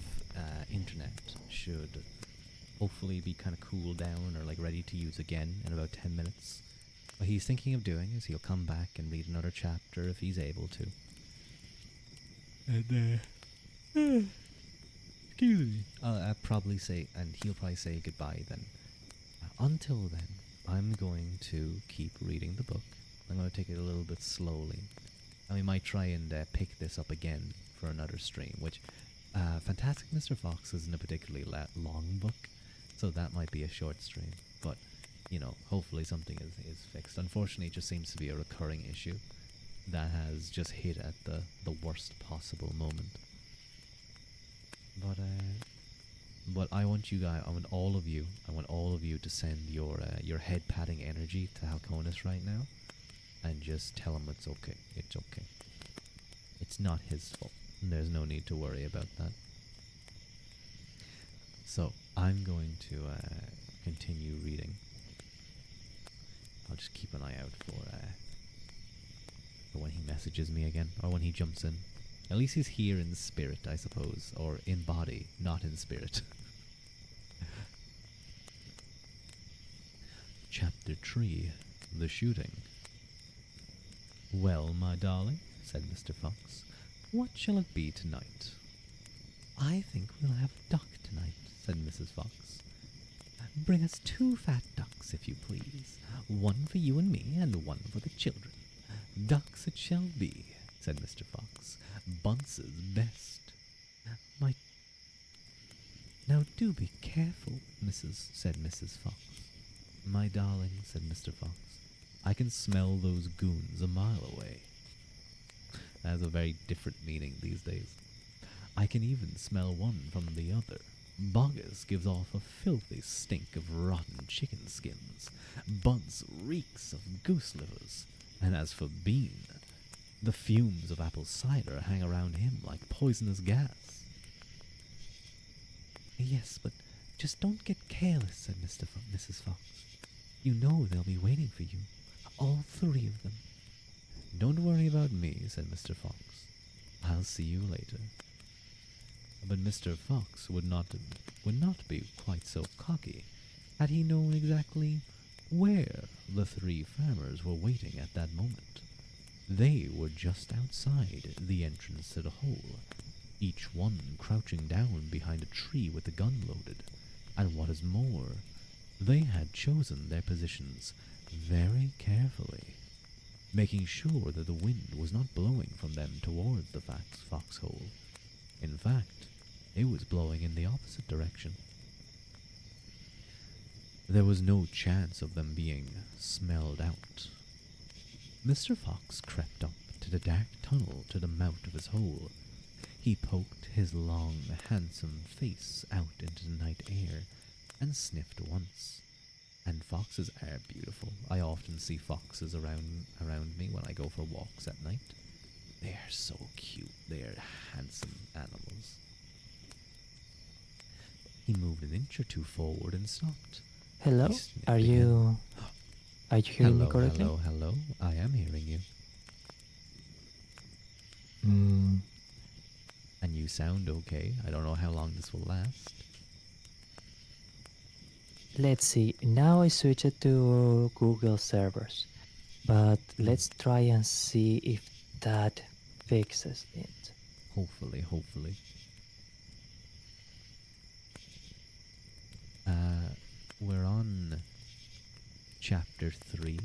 internet should hopefully be kind of cooled down or like ready to use again in about 10 minutes. What he's thinking of doing is he'll come back and read another chapter if he's able to. And excuse me. I'll probably say, and he'll probably say goodbye then. Until then, I'm going to keep reading the book. I'm going to take it a little bit slowly. And we might try and pick this up again for another stream, which Fantastic Mr. Fox isn't a particularly long book, so that might be a short stream. But, you know, hopefully something is fixed. Unfortunately, it just seems to be a recurring issue that has just hit at the worst possible moment. But I want you guys, I want all of you to send your head patting energy to Halconis right now. And just tell him it's okay. It's okay. It's not his fault. There's no need to worry about that. So, I'm going to continue reading. I'll just keep an eye out for when he messages me again, or when he jumps in. At least he's here in spirit, I suppose, or in body, not in spirit. Chapter 3, The Shooting. Well, my darling, said Mr. Fox, what shall it be tonight? I think we'll have duck tonight, said Mrs. Fox. Bring us 2 fat ducks, if you please. One for you and me, and one for the children. Ducks it shall be, said Mr. Fox. Bunce's best. Now do be careful, said Mrs. Fox. My darling, said Mr. Fox, I can smell those goons a mile away. That has a very different meaning these days. I can even smell one from the other. Bogus gives off a filthy stink of rotten chicken skins. Bunce reeks of goose livers. And as for Bean, the fumes of apple cider hang around him like poisonous gas. Yes, but just don't get careless, said Mrs. Fox. You know they'll be waiting for you. All 3 of them. Don't worry about me, said Mr. Fox. I'll see you later. But Mr. Fox would not be quite so cocky had he known exactly where the 3 farmers were waiting at that moment. They were just outside the entrance to the hole, each one crouching down behind a tree with a gun loaded, And what is more, they had chosen their positions very carefully, making sure that the wind was not blowing from them towards the foxhole. In fact, it was blowing in the opposite direction. There was no chance of them being smelled out. Mr. Fox crept up to the dark tunnel to the mouth of his hole. He poked his long, handsome face out into the night air and sniffed once. And foxes are beautiful. I often see foxes around me when I go for walks at night. They are so cute. They are handsome animals. He moved an inch or two forward and stopped. Hello? He sniffed Are again. you hearing me Hello, correctly? hello. I am hearing you. Mm, And you sound okay. I don't know how long this will last. let's see. Now I switch it to Google servers. But let's try and see if that fixes it. Hopefully. We're on chapter 3.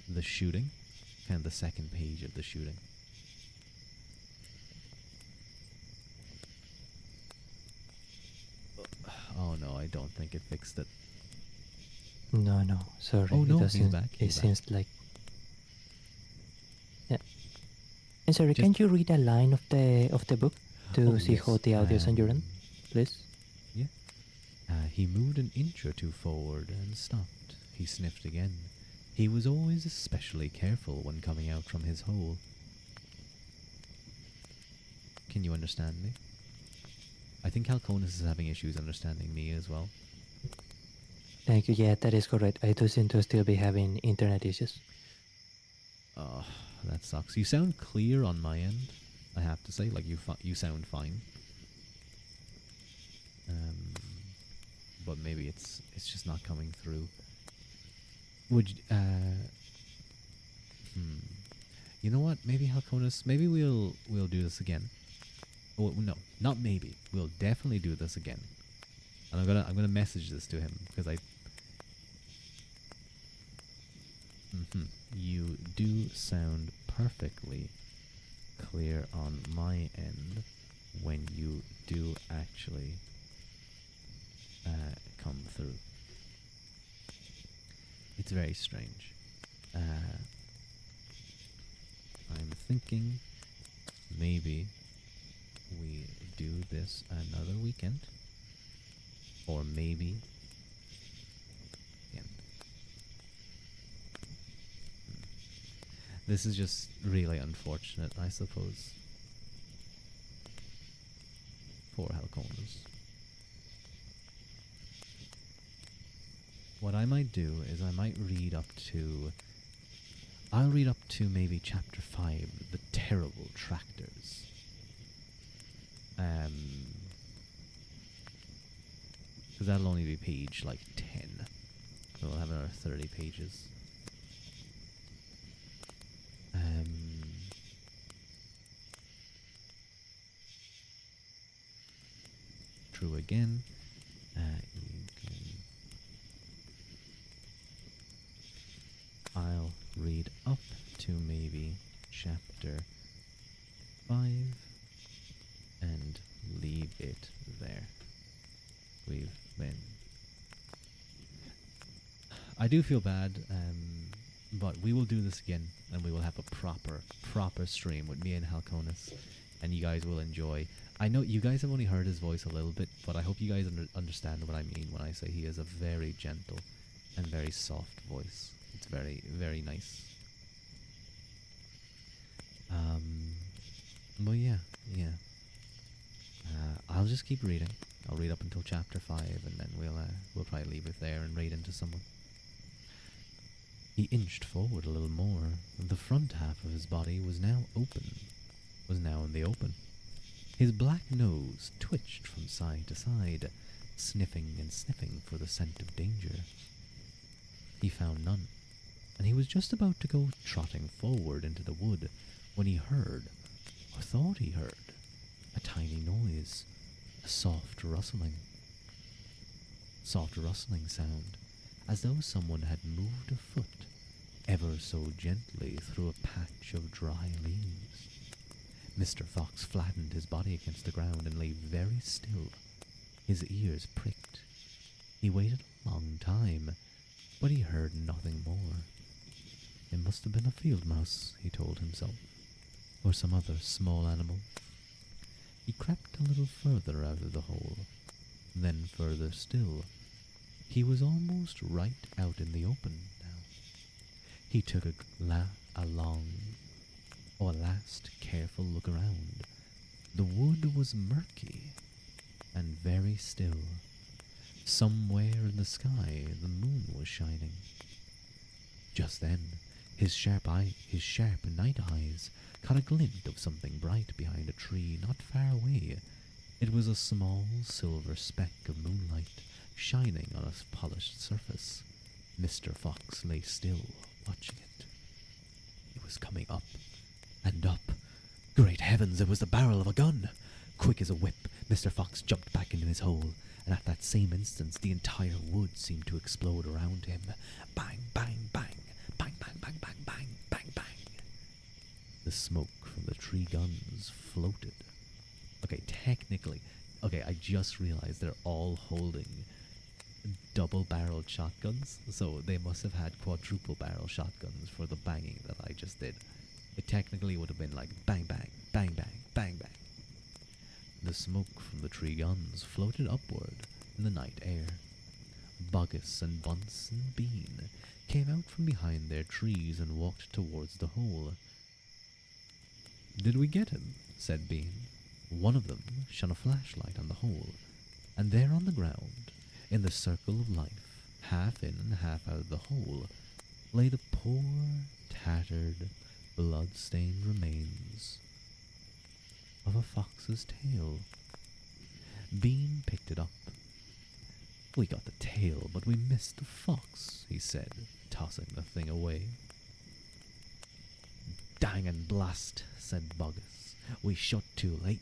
The shooting. Kind of the second page of the shooting. Oh no, I don't think it fixed it. No, sorry. Oh no, it he's doesn't. back. It He's back. seems like. Yeah. And sorry, Just- can you read a line of the book to Oh, see yes. how the audio is on your end, please? Yeah. He moved an inch or two forward and stopped. He sniffed again. He was always especially careful when coming out from his hole. Can you understand me? I think Halconis is having issues understanding me as well. Thank you. Yeah, that is correct. I do seem to still be having internet issues. Oh, that sucks. You sound clear on my end, I have to say. Like, you sound fine. But maybe it's just not coming through. Would you, you know what? Maybe Halconis. Maybe we'll do this again. Oh no, not maybe. We'll definitely do this again. And I'm gonna message this to him because I. You do sound perfectly clear on my end when you do actually come through. It's very strange. I'm thinking maybe we do this another weekend, or maybe again. This is just really unfortunate, I suppose, for Halconis. What I might do is I might read up to... I'll read up to maybe chapter 5, The Terrible Tractors. Because that'll only be page, like, 10. So we'll have another 30 pages. True again. You can... I'll read up to maybe chapter 5 and leave it there. We've been... I do feel bad, but we will do this again, and we will have a proper stream with me and Halconis, and you guys will enjoy. I know you guys have only heard his voice a little bit, but I hope you guys understand what I mean when I say he is a very gentle and very soft voice. It's very, very nice. But yeah. I'll just keep reading. I'll read up until chapter 5, and then we'll probably leave it there and raid into someone. He inched forward a little more. The front half of his body was now in the open. His black nose twitched from side to side, sniffing and sniffing for the scent of danger. He found none, and he was just about to go trotting forward into the wood when he heard, or thought he heard, a tiny noise, A soft rustling sound, as though someone had moved a foot ever so gently through a patch of dry leaves. Mr. Fox flattened his body against the ground and lay very still. His ears pricked. He waited a long time, but he heard nothing more. It must have been a field mouse, he told himself, or some other small animal. He crept a little further out of the hole, then further still. He was almost right out in the open now. He took a last careful look around. The wood was murky and very still. Somewhere in the sky the moon was shining. Just then, his sharp night eyes caught a glint of something bright behind a tree not far away. It was a small silver speck of moonlight shining on a polished surface. Mr. Fox lay still, watching it. It was coming up and up. Great heavens, it was the barrel of a gun! Quick as a whip, Mr. Fox jumped back into his hole, and at that same instant the entire wood seemed to explode around him. Bang, bang, bang! Bang, bang, bang, bang, bang, bang, bang! The smoke from the tree guns floated. Okay, I just realized they're all holding double-barreled shotguns, so they must have had quadruple-barrel shotguns for the banging that I just did. It technically would have been like bang, bang, bang, bang, bang, bang. The smoke from the tree guns floated upward in the night air. Buggus and Bunce and Bean came out from behind their trees and walked towards the hole. "Did we get him?" said Bean. One of them shone a flashlight on the hole, and there on the ground, in the circle of life, half in and half out of the hole, lay the poor, tattered, blood-stained remains of a fox's tail. Bean picked it up. "We got the tail, but we missed the fox," he said, tossing the thing away. "Dang and blast," said Buggus. "We shot too late.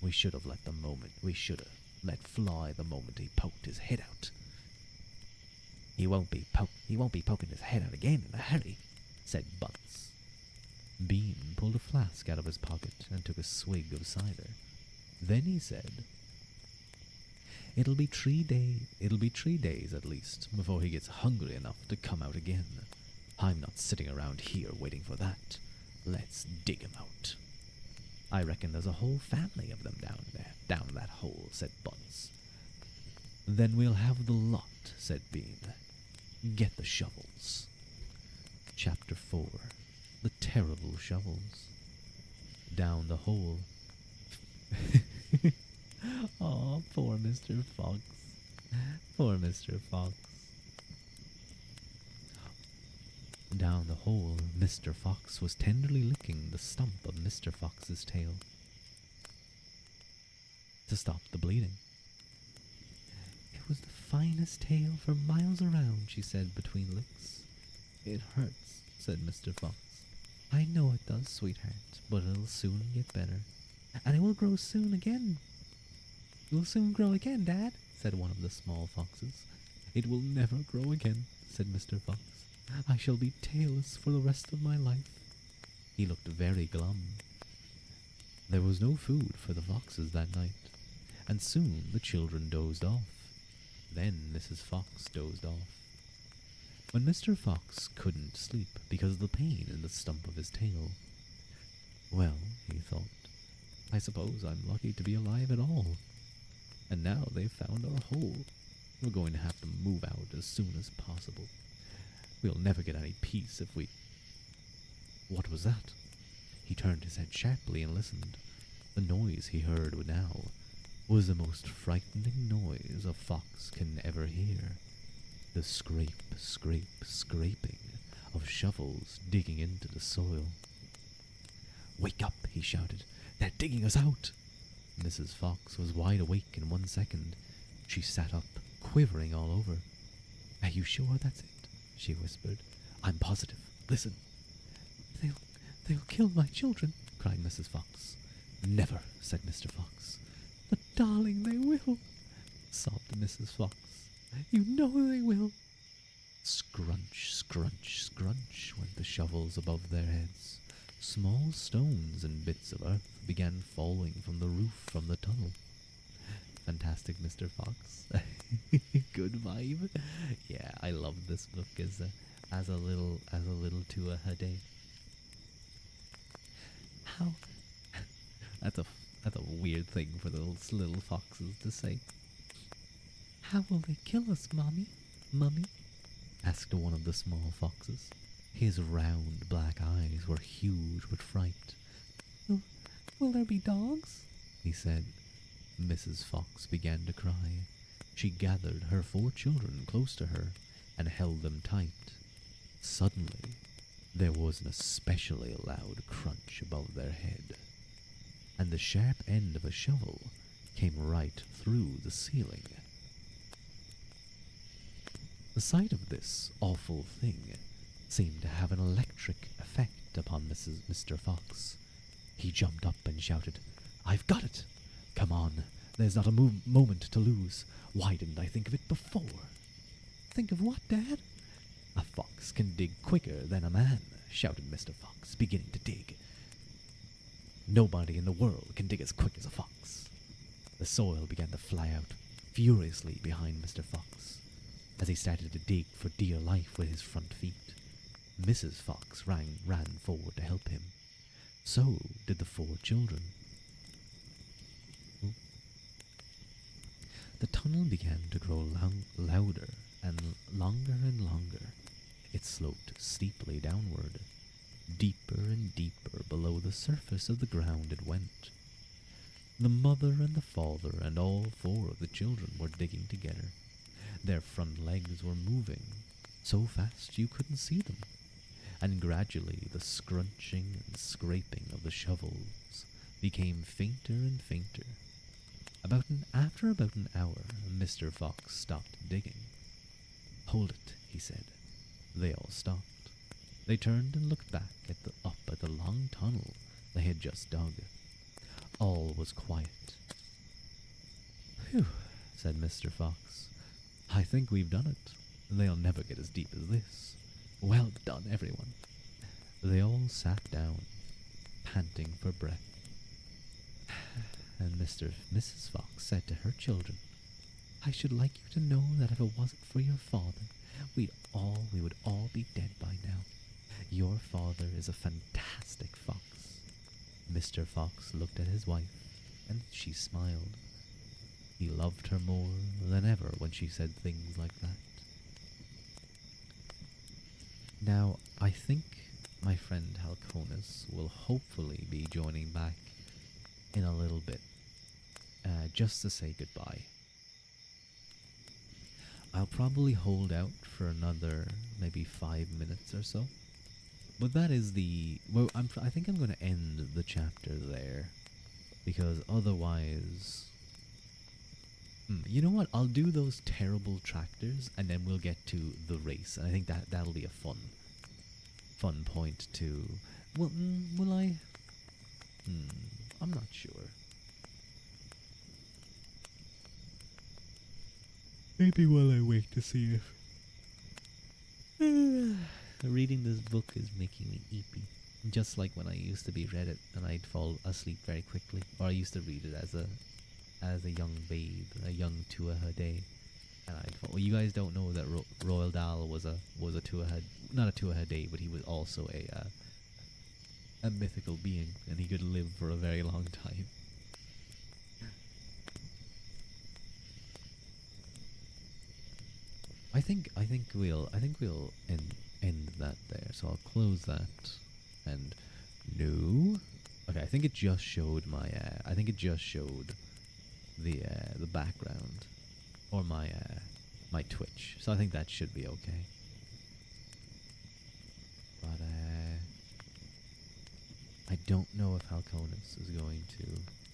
We should have let fly the moment he poked his head out." He won't be poking his head out again in a hurry," said Bunce. Bean pulled a flask out of his pocket and took a swig of cider. Then he said, It'll be 3 days at least before he gets hungry enough to come out again. I'm not sitting around here waiting for that. Let's dig him out." "I reckon there's a whole family of them down that hole," said Bunce. "Then we'll have the lot," said Bean. "Get the shovels." Chapter 4. The Terrible Shovels. Down the hole. Oh, poor Mr. Fox. Poor Mr. Fox. Down the hole, Mr. Fox was tenderly licking the stump of Mr. Fox's tail to stop the bleeding. "It was the finest tail for miles around," she said between licks. "It hurts," said Mr. Fox. "I know it does, sweetheart, but it'll soon get better. And it will grow soon again." "It will soon grow again, Dad," said one of the small foxes. "It will never grow again," said Mr. Fox. "I shall be tailless for the rest of my life." He looked very glum. There was no food for the foxes that night, and soon the children dozed off. Then Mrs. Fox dozed off. When Mr. Fox couldn't sleep because of the pain in the stump of his tail, "Well," he thought, "I suppose I'm lucky to be alive at all. And now they've found our hole. We're going to have to move out as soon as possible. We'll never get any peace if we—" What was that? He turned his head sharply and listened. The noise he heard now was the most frightening noise a fox can ever hear. The scrape, scrape, scraping of shovels digging into the soil. "Wake up," he shouted. "They're digging us out." Mrs. Fox was wide awake in 1 second. She sat up, quivering all over. "Are you sure that's it?" she whispered. "I'm positive. Listen." They'll kill my children," cried Mrs. Fox. "Never," said Mr. Fox. But darling, they will, sobbed Mrs. Fox. You know they will. Scrunch, scrunch, scrunch went the shovels above their heads. Small stones and bits of earth began falling from the roof from the tunnel. Fantastic, Mr. Fox. Good vibe. Yeah, I love this book as a little to a day. How? That's a weird thing for the little foxes to say. How will they kill us, Mommy? Mummy? Asked one of the small foxes. His round black eyes were huge with fright. Will there be dogs? He said. Mrs. Fox began to cry. She gathered her 4 children close to her and held them tight. Suddenly, there was an especially loud crunch above their head, and the sharp end of a shovel came right through the ceiling. The sight of this awful thing seemed to have an electric effect upon Mr. Fox. He jumped up and shouted, I've got it! Come on, there's not a moment to lose. Why didn't I think of it before? Think of what, Dad? A fox can dig quicker than a man, shouted Mr. Fox, beginning to dig. Nobody in the world can dig as quick as a fox. The soil began to fly out furiously behind Mr. Fox as he started to dig for dear life with his front feet. Mrs. Fox ran forward to help him. So did the 4 children. The tunnel began to grow louder and longer. It sloped steeply downward. Deeper and deeper below the surface of the ground it went. The mother and the father and all 4 of the children were digging together. Their front legs were moving so fast you couldn't see them, and gradually the scrunching and scraping of the shovels became fainter and fainter. After about an hour, Mr. Fox stopped digging. Hold it, he said. They all stopped. They turned and looked back up at the long tunnel they had just dug. All was quiet. Phew, said Mr. Fox. I think we've done it. They'll never get as deep as this. Well done, everyone. They all sat down, panting for breath. And Mrs. Fox said to her children, I should like you to know that if it wasn't for your father, we would all be dead by now. Your father is a fantastic fox. Mr. Fox looked at his wife, and she smiled. He loved her more than ever when she said things like that. Now, I think my friend Halconis will hopefully be joining back in a little bit, just to say goodbye. I'll probably hold out for another maybe 5 minutes or so. But that is I think I'm going to end the chapter there, because otherwise, you know what? I'll do those terrible tractors, and then we'll get to the race. And I think that'll be a fun point to. Well, will I? I'm not sure. Maybe while I wait to see if reading this book is making me eepy. Just like when I used to read it and I'd fall asleep very quickly. Or I used to read it as a young babe, a young Tuatha, and I'd fall. Well, you guys don't know that Roald Dahl was a Tuatha, not a Tuatha, but he was also a mythical being, and he could live for a very long time. I think we'll end that there. So I'll close that. And no. Okay, I think it just showed my. I think it just showed the background or my Twitch. So I think that should be okay. But I don't know if Halconis is going to.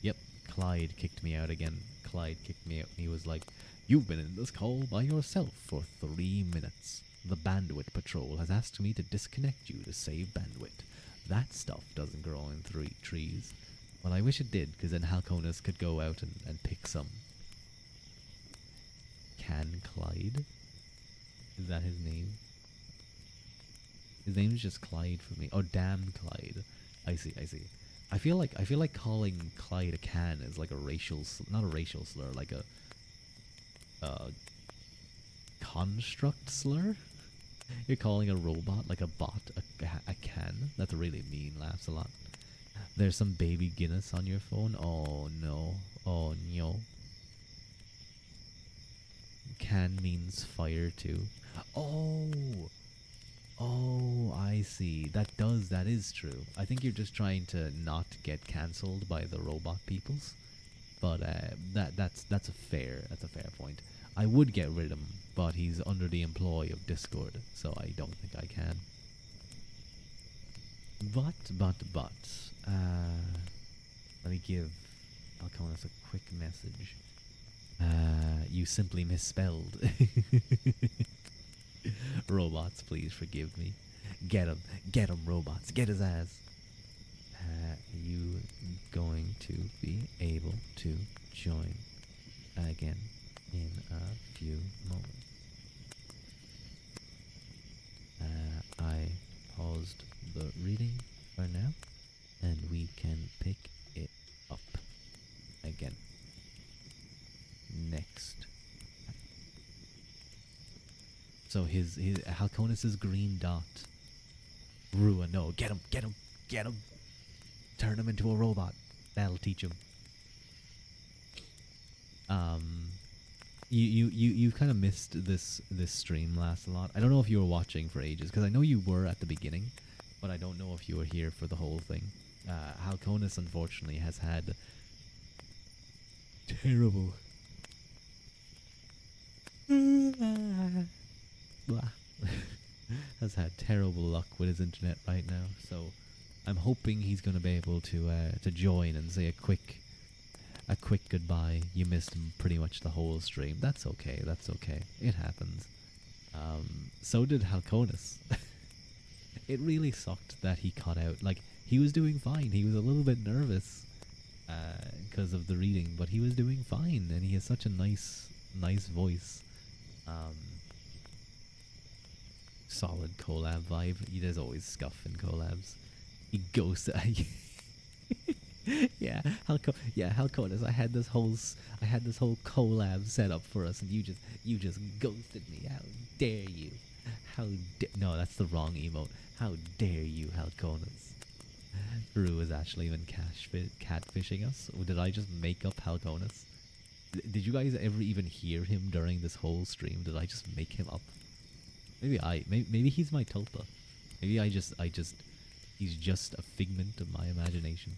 Yep, Clyde kicked me out again. Clyde kicked me out. He was like, "You've been in this call by yourself for 3 minutes. The bandwidth patrol has asked me to disconnect you to save bandwidth. That stuff doesn't grow in trees." Well, I wish it did, because then Halconis could go out and pick some. Can Clyde? Is that his name? His name is just Clyde for me. Oh, damn Clyde. I see, I see. I feel like calling Clyde a can is like a racial, not a racial slur, like a construct slur. You're calling a robot like a bot a can. That's really mean. Laughs a lot. There's some baby Guinness on your phone. Oh no. Oh no. Can means fire too. Oh. Oh, I see. That is true. I think you're just trying to not get cancelled by the robot peoples. But that's a fair point. I would get rid of him, but he's under the employ of Discord, so I don't think I can. But, let me give Alconis a quick message. You simply misspelled. Robots, please forgive me. Get him, robots, get his ass. You going to be able to join again in a few moments. I paused the reading for now, and we can pick it up again next. So his Halconis's green dot. Ruadh, no, get him. Turn him into a robot. That'll teach him. You've kind of missed this stream last a lot. I don't know if you were watching for ages, because I know you were at the beginning, but I don't know if you were here for the whole thing. Halconis unfortunately has had terrible has had terrible luck with his internet right now, so I'm hoping he's going to be able to join and say a quick goodbye. You missed him pretty much the whole stream. That's okay. It happens. So did Halconis. It really sucked that he cut out. Like, he was doing fine. He was a little bit nervous because of the reading, but he was doing fine, and he has such a nice voice. Solid collab vibe. There's always scuff in collabs. He ghosts. Yeah, Halconis. I had this whole collab set up for us, and you just ghosted me. How dare you? No, that's the wrong emote. How dare you, Halconis? Rue is actually even catfishing us. Or did I just make up Halconis? Did you guys ever even hear him during this whole stream? Did I just make him up? Maybe he's my tulpa. Maybe he's just a figment of my imagination.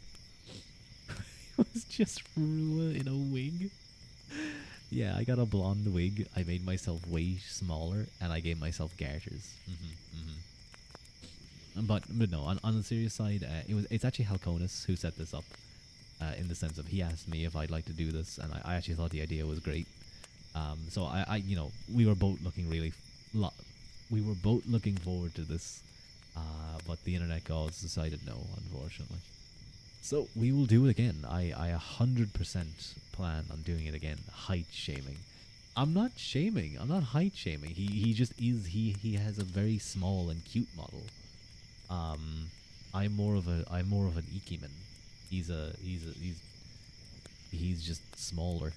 It was just Rua in a wig. Yeah, I got a blonde wig. I made myself way smaller, and I gave myself garters. But no, on the serious side, it's actually Halconis who set this up. In the sense of, he asked me if I'd like to do this, and I actually thought the idea was great. So I we were both looking we were both looking forward to this, but the internet gods decided no, unfortunately. So we will do it again. I 100% plan on doing it again. Height shaming. I'm not shaming. I'm not height shaming. He just is. He has a very small and cute model. I'm more of an Ikiman. He's just smaller.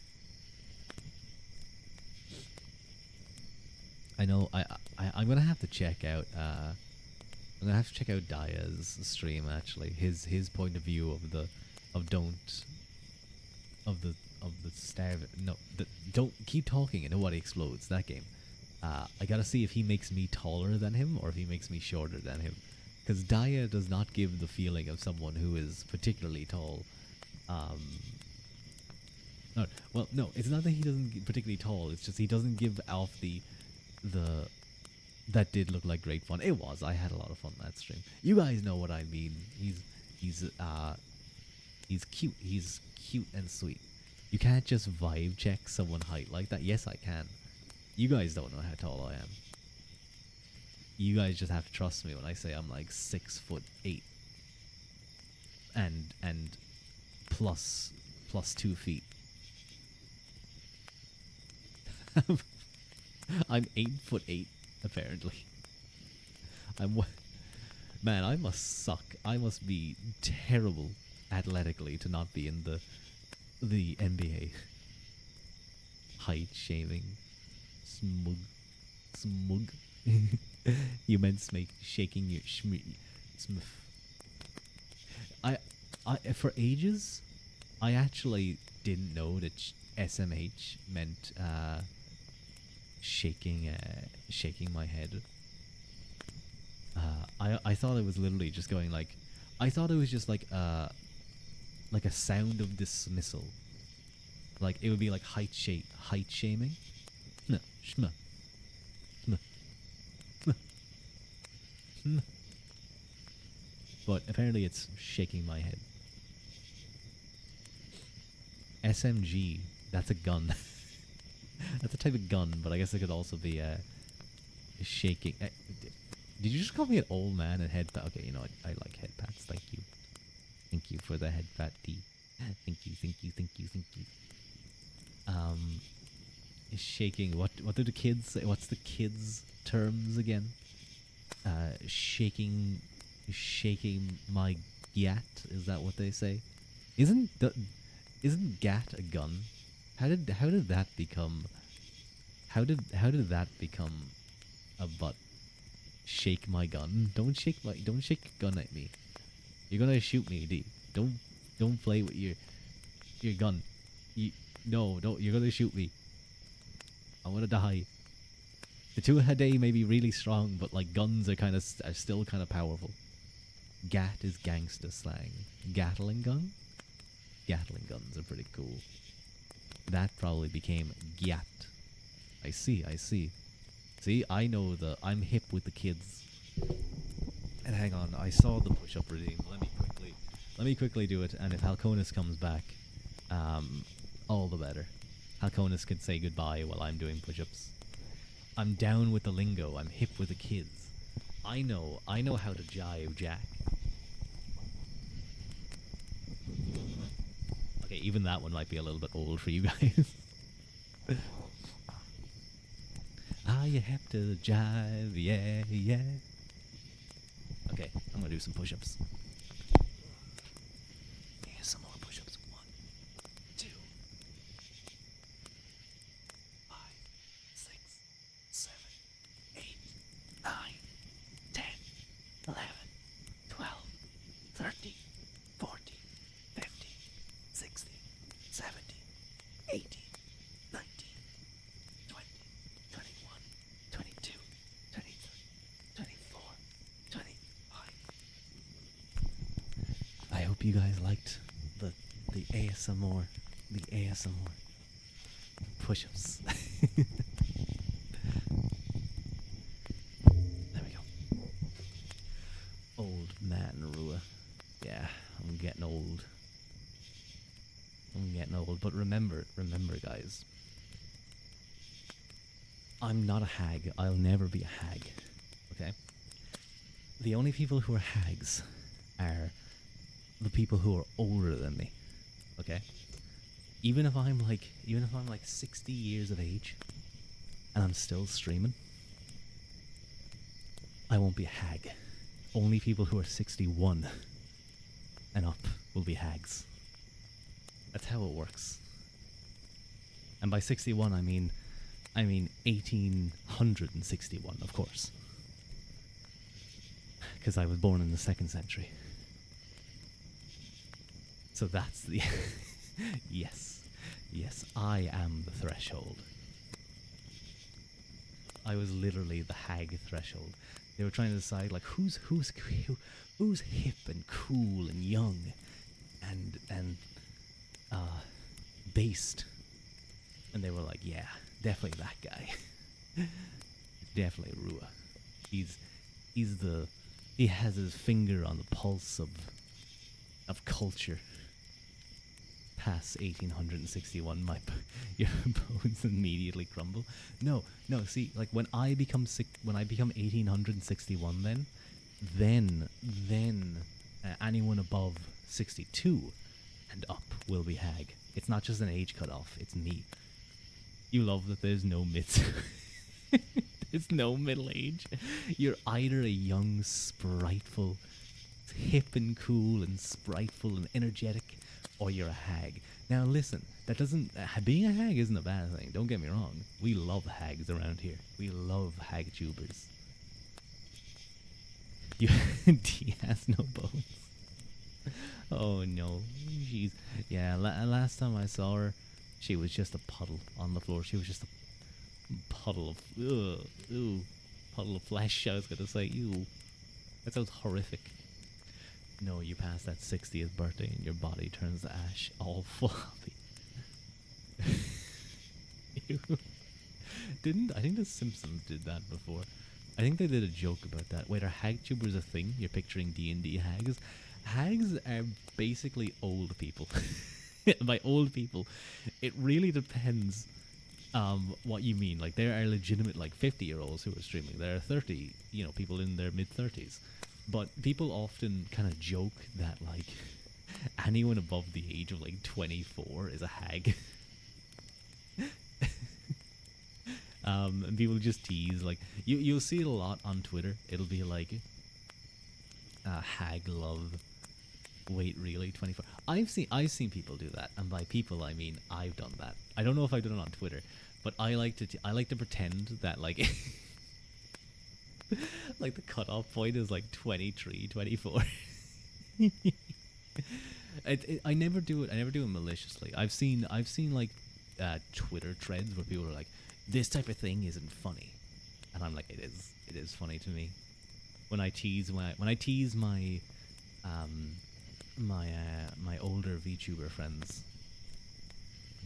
I know. I'm gonna have to check out. I'm gonna have to check out Daya's stream. Actually, his point of view of the starve. No, don't keep talking and nobody explodes. That game. I gotta see if he makes me taller than him or if he makes me shorter than him. Because Daya does not give the feeling of someone who is particularly tall. No, it's not that he doesn't get particularly tall. It's just he doesn't give off the. That did look like great fun. It was. I had a lot of fun that stream. You guys know what I mean. He's cute. He's cute and sweet. You can't just vibe check someone's height like that. Yes, I can. You guys don't know how tall I am. You guys just have to trust me when I say I'm like 6'8", and plus 2 feet. I'm 8'8", apparently. I'm man. I must suck. I must be terrible athletically to not be in the NBA. Height shaming, smug. You meant shaking your smith. I, for ages, I actually didn't know that SMH meant shaking my head. I thought it was literally just going like, I thought it was just like a sound of dismissal. Like it would be like height shaming. Shma, shma, shma, shma, shma. But apparently it's shaking my head. SMG, that's a gun. That's a type of gun, but I guess it could also be shaking. Did you just call me an old man and head pat? Okay, you know what? I like head pats. Thank you. Thank you for the head pat, D. Thank you, thank you, thank you, thank you. Shaking. What do the kids say? What's the kids' terms again? Shaking my gat. Is that what they say? Isn't gat a gun? How did that become? How did that become a butt? Shake my gun. Don't shake your gun at me. You're gonna shoot me, D. Don't play with your gun. No, don't. You're gonna shoot me. I wanna die. The two a day may be really strong, but like guns are still kind of powerful. Gat is gangsta slang. Gatling gun. Gatling guns are pretty cool. That probably became gat. I see. See, I'm hip with the kids. And hang on, I saw the push-up redeem. Let me quickly do it. And if Halconis comes back, all the better. Halconis can say goodbye while I'm doing push-ups. I'm down with the lingo. I'm hip with the kids. I know how to jive jack. Okay, even that one might be a little bit old for you guys. You have to jive, yeah. Okay, I'm gonna do some push-ups. Yeah, some more push-ups. 1, 2, 5, 6, 7, 8, 9, 10, 11, 12, 13, 14, 15, 16, 17, 18, 19, 20, 21, 22, 23, 24, 25. I hope you guys liked the ASMR, push-ups. There we go. Old man Ruadh. Yeah, I'm getting old. But remember, guys. I'm not a hag. I'll never be a hag. Okay? The only people who are hags are the people who are older than me. Okay? Even if I'm like 60 years of age and I'm still streaming, I won't be a hag. Only people who are 61 and up will be hags. That's how it works. And by 61 I mean 1861, of course. Because I was born in the 2nd century. So that's the... Yes, I am the threshold. I was literally the hag threshold. They were trying to decide like who's hip and cool and young and based. And they were like, yeah, definitely that guy. Definitely Ruadh. He has his finger on the pulse of culture. Past 1861, your bones immediately crumble. No. See, like when I become 1861, then anyone above 62 and up will be hag. It's not just an age cutoff, it's me. You love that there's no myths. There's no middle age. You're either a young, spriteful, hip and cool and spriteful and energetic, or you're a hag. Now listen, that doesn't being a hag isn't a bad thing. Don't get me wrong. We love hags around here. We love hag tubers. You He has no bones. Oh no, she's yeah. Last time I saw her, she was just a puddle on the floor. She was just a puddle of ew, puddle of flesh. I was gonna say ew. That sounds horrific. No, you pass that 60th birthday and your body turns to ash, all floppy. Ew. Didn't I think the Simpsons did that before? I think they did a joke about that. Wait, are hag tubers a thing? You're picturing D&D hags? Hags are basically old people. By old people, it really depends what you mean. Like, there are legitimate, like, 50-year-olds who are streaming. There are 30, people in their mid-30s. But people often kind of joke that, like, anyone above the age of, like, 24 is a hag. And people just tease, like, you'll see it a lot on Twitter. It'll be like, hag love. Wait, really? 24? I've seen people do that, and by people I mean I've done that. I don't know if I've done it on Twitter, but I like to pretend that, like, like the cutoff point is like 23, 24. I never do it. I never do it maliciously. I've seen like Twitter threads where people are like, "This type of thing isn't funny," and I'm like, "It is. It is funny to me." When I tease my my older VTuber friends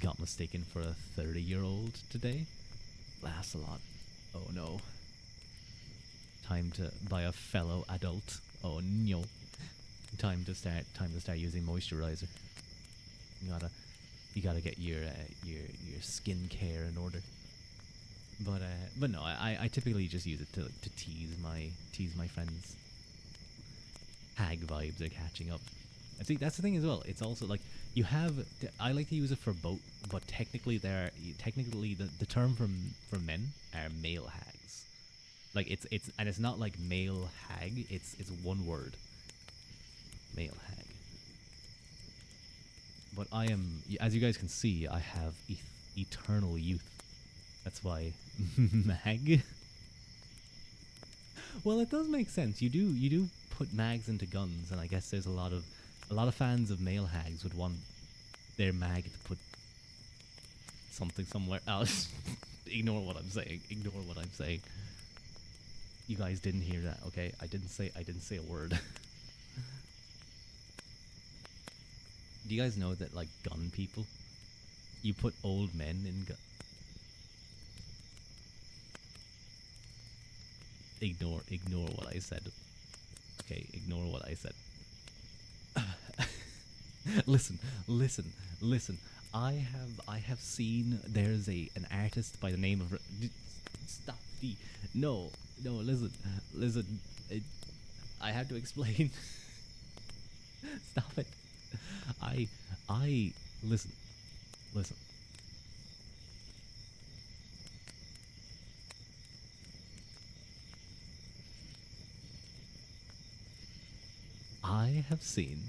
got mistaken for a 30-year-old today. Laughs a lot. Oh no. Time to buy a fellow adult. Oh no. Time to start using moisturizer. You gotta get your skin care in order. But no, I typically just use it to tease my friends. Hag vibes are catching up. I think that's the thing as well. It's also like you have. I like to use it for both, but technically the term for men are male hags. Like it's not like male hag. It's one word. Male hag. But I am, as you guys can see, I have eternal youth. That's why mag. Well, it does make sense. You do put mags into guns, and I guess there's a lot of fans of male hags would want their mag to put something somewhere else. Ignore what I'm saying. Ignore what I'm saying. You guys didn't hear that, okay? I didn't say a word. Do you guys know that, like, gun people, you put old men in gun? Ignore what I said. Okay, ignore what I said. Listen. I have seen there's an artist by the name of stop the no listen I have to explain. Stop it. I listen. I have seen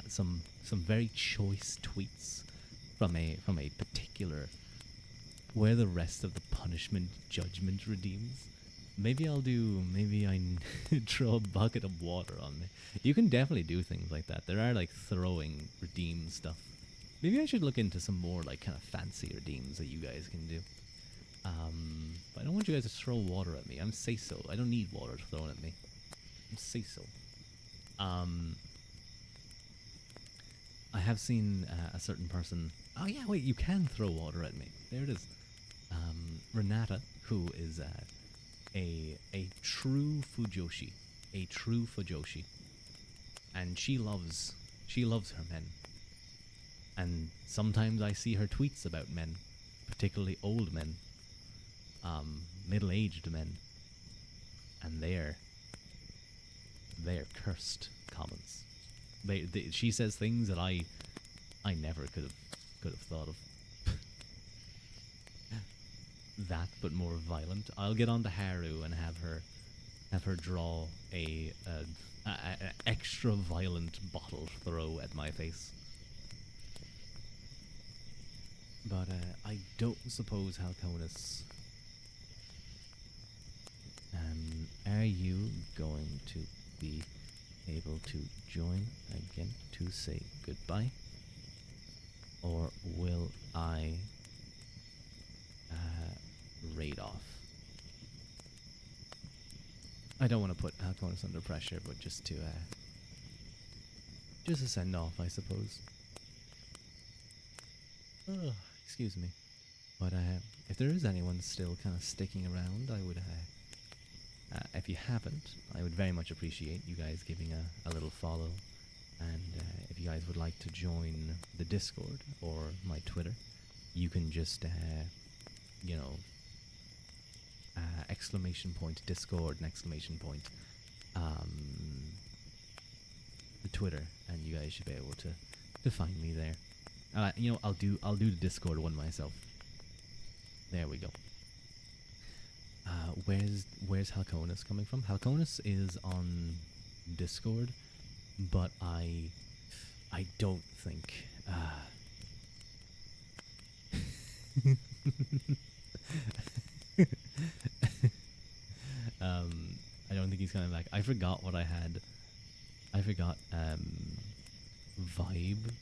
some very choice tweets from a particular where the rest of the punishment judgment redeems. Maybe I throw a bucket of water on me. You can definitely do things like that. There are like throwing redeem stuff. Maybe I should look into some more like kind of fancy redeems that you guys can do. But I don't want you guys to throw water at me. I'm say so. I don't need water thrown at me. I'm say so. I have seen a certain person. Oh yeah, wait, you can throw water at me. There it is. Renata, who is a true Fujoshi, and she loves her men. And sometimes I see her tweets about men, particularly old men, middle-aged men, and they're cursed comments. She says things that I never could have thought of that, but more violent. I'll get on to Haru and have her draw a extra violent bottle throw at my face. But I don't suppose Halconis. Are you going to be able to join again to say goodbye? Or will I raid off? I don't want to put Halconis under pressure, but just to send off, I suppose. Oh, excuse me. But if there is anyone still kind of sticking around, I would, if you haven't, I would very much appreciate you guys giving a little follow. And if you guys would like to join the Discord or my Twitter, you can just, you know, exclamation point Discord and exclamation point the Twitter, and you guys should be able to find me there. You know, I'll do the Discord one myself. There we go. Where's Halconis coming from? Halconis is on Discord, but I don't think I don't think he's coming back. I forgot what I had. I forgot vibe.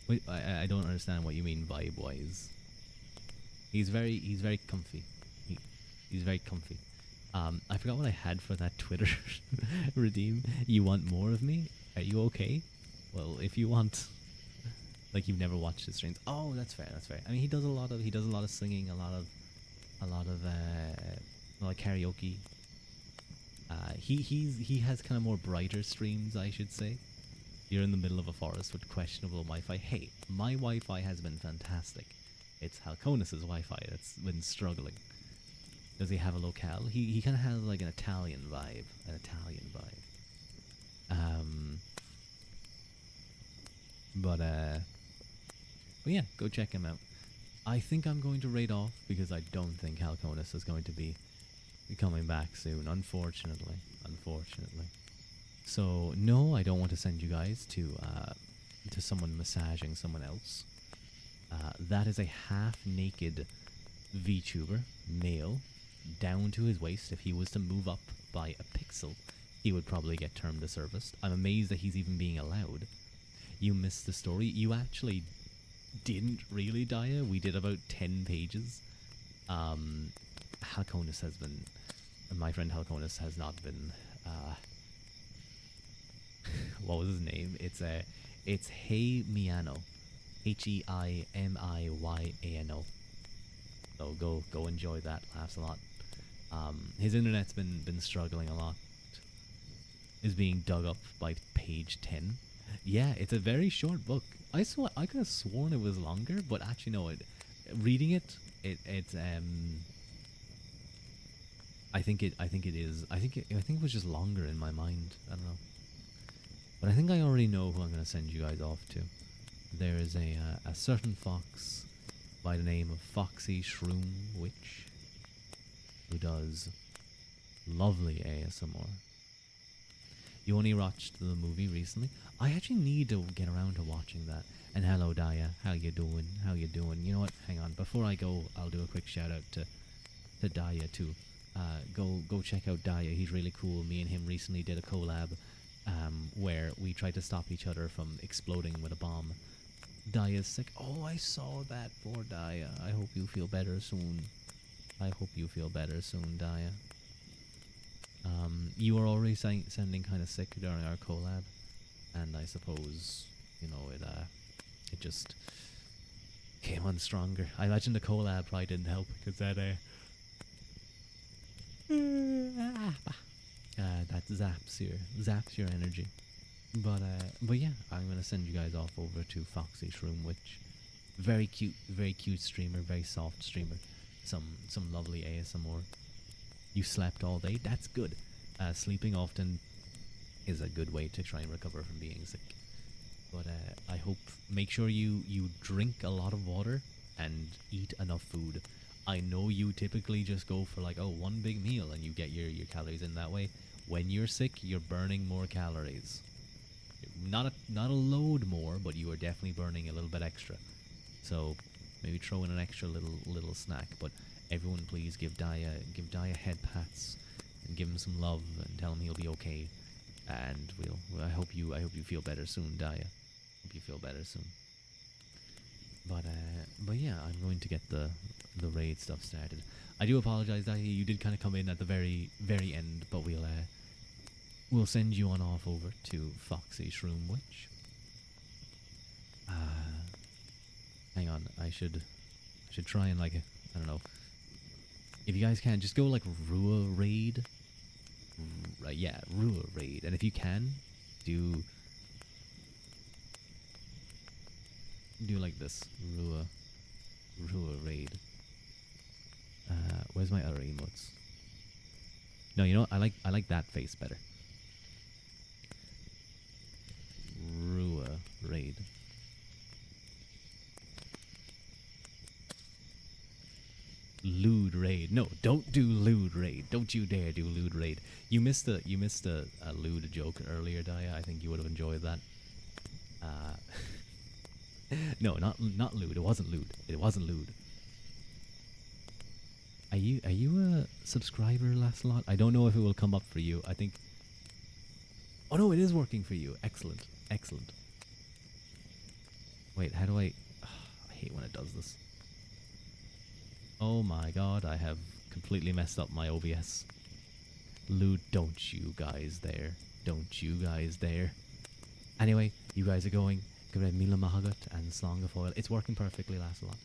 Wait, I don't understand what you mean vibe wise. He's very comfy. He's very comfy. I forgot what I had for that Twitter redeem. You want more of me? Are you okay? Well, if you want, like you've never watched his streams. Oh, that's fair. That's fair. I mean, he does a lot of singing, a lot of like karaoke. He has kind of more brighter streams, I should say. You're in the middle of a forest with questionable Wi-Fi. Hey, my Wi-Fi has been fantastic. It's Halconis's Wi-Fi that's been struggling. Does he have a locale? He kind of has like an Italian vibe. But yeah, go check him out. I think I'm going to raid off because I don't think Halconis is going to be coming back soon, unfortunately. So no, I don't want to send you guys to someone massaging someone else. That is a half-naked VTuber, male, down to his waist. If he was to move up by a pixel, he would probably get termed a service. I'm amazed that he's even being allowed. You missed the story. You actually didn't really, Daya. We did about 10 pages. Halconis has been... My friend Halconis has not been... what was his name? It's Hey Miano. HEIMIYANO. So go enjoy that. Laughs a lot. His internet's been struggling a lot. Is being dug up by page 10. Yeah, it's a very short book. I could have sworn it was longer, but actually no. Reading it's I think it is. I think it was just longer in my mind. I don't know. But I think I already know who I'm going to send you guys off to. There is a certain fox by the name of Foxy Shroom Witch who does lovely ASMR. You only watched the movie recently? I actually need to get around to watching that. And hello, Daya. How you doing? You know what? Hang on. Before I go, I'll do a quick shout out to Daya too. Go check out Daya. He's really cool. Me and him recently did a collab where we tried to stop each other from exploding with a bomb. Daya's sick. Oh, I saw that. Poor Daya. I hope you feel better soon. Daya. You were already sounding kind of sick during our collab, and I suppose, you know, it just came on stronger. I imagine the collab probably didn't help because that zaps your energy. But yeah, I'm gonna send you guys off over to Foxy Shroom Witch. Very cute streamer, very soft streamer. Some lovely ASMR. You slept all day? That's good. Sleeping often is a good way to try and recover from being sick. But I hope make sure you drink a lot of water and eat enough food. I know you typically just go for like one big meal and you get your calories in that way. When you're sick, you're burning more calories. Not a load more, but you are definitely burning a little bit extra. So maybe throw in an extra little snack. But everyone, please give Daya head pats and give him some love and tell him he'll be okay. And I hope you feel better soon, Daya. Hope you feel better soon. But yeah, I'm going to get the raid stuff started. I do apologize, Daya. You did kind of come in at the very end, but we'll send you on off over to Foxy Shroom Witch. Hang on, I should try and like I don't know. If you guys can, just go like Rua raid. Right, yeah, Rua raid, and if you can, do like this Rua raid. Where's my other emotes? No, you know what? I like that face better. Rua raid. Lewd raid. No, don't do lewd raid. Don't you dare do lewd raid. You missed a lewd joke earlier, Daya. I think you would have enjoyed that. No, not lewd. It wasn't lewd. It wasn't lewd. Are you a subscriber, Lancelot? I don't know if it will come up for you. I think. Oh no, it is working for you. Excellent, excellent. Wait, how do I? I hate when it does this. Oh my god, I have completely messed up my OBS. Lewd, don't you guys dare. Don't you guys dare. Anyway, you guys are going. Mila Mahagat and Slong of Oil. It's working perfectly, Lancelot.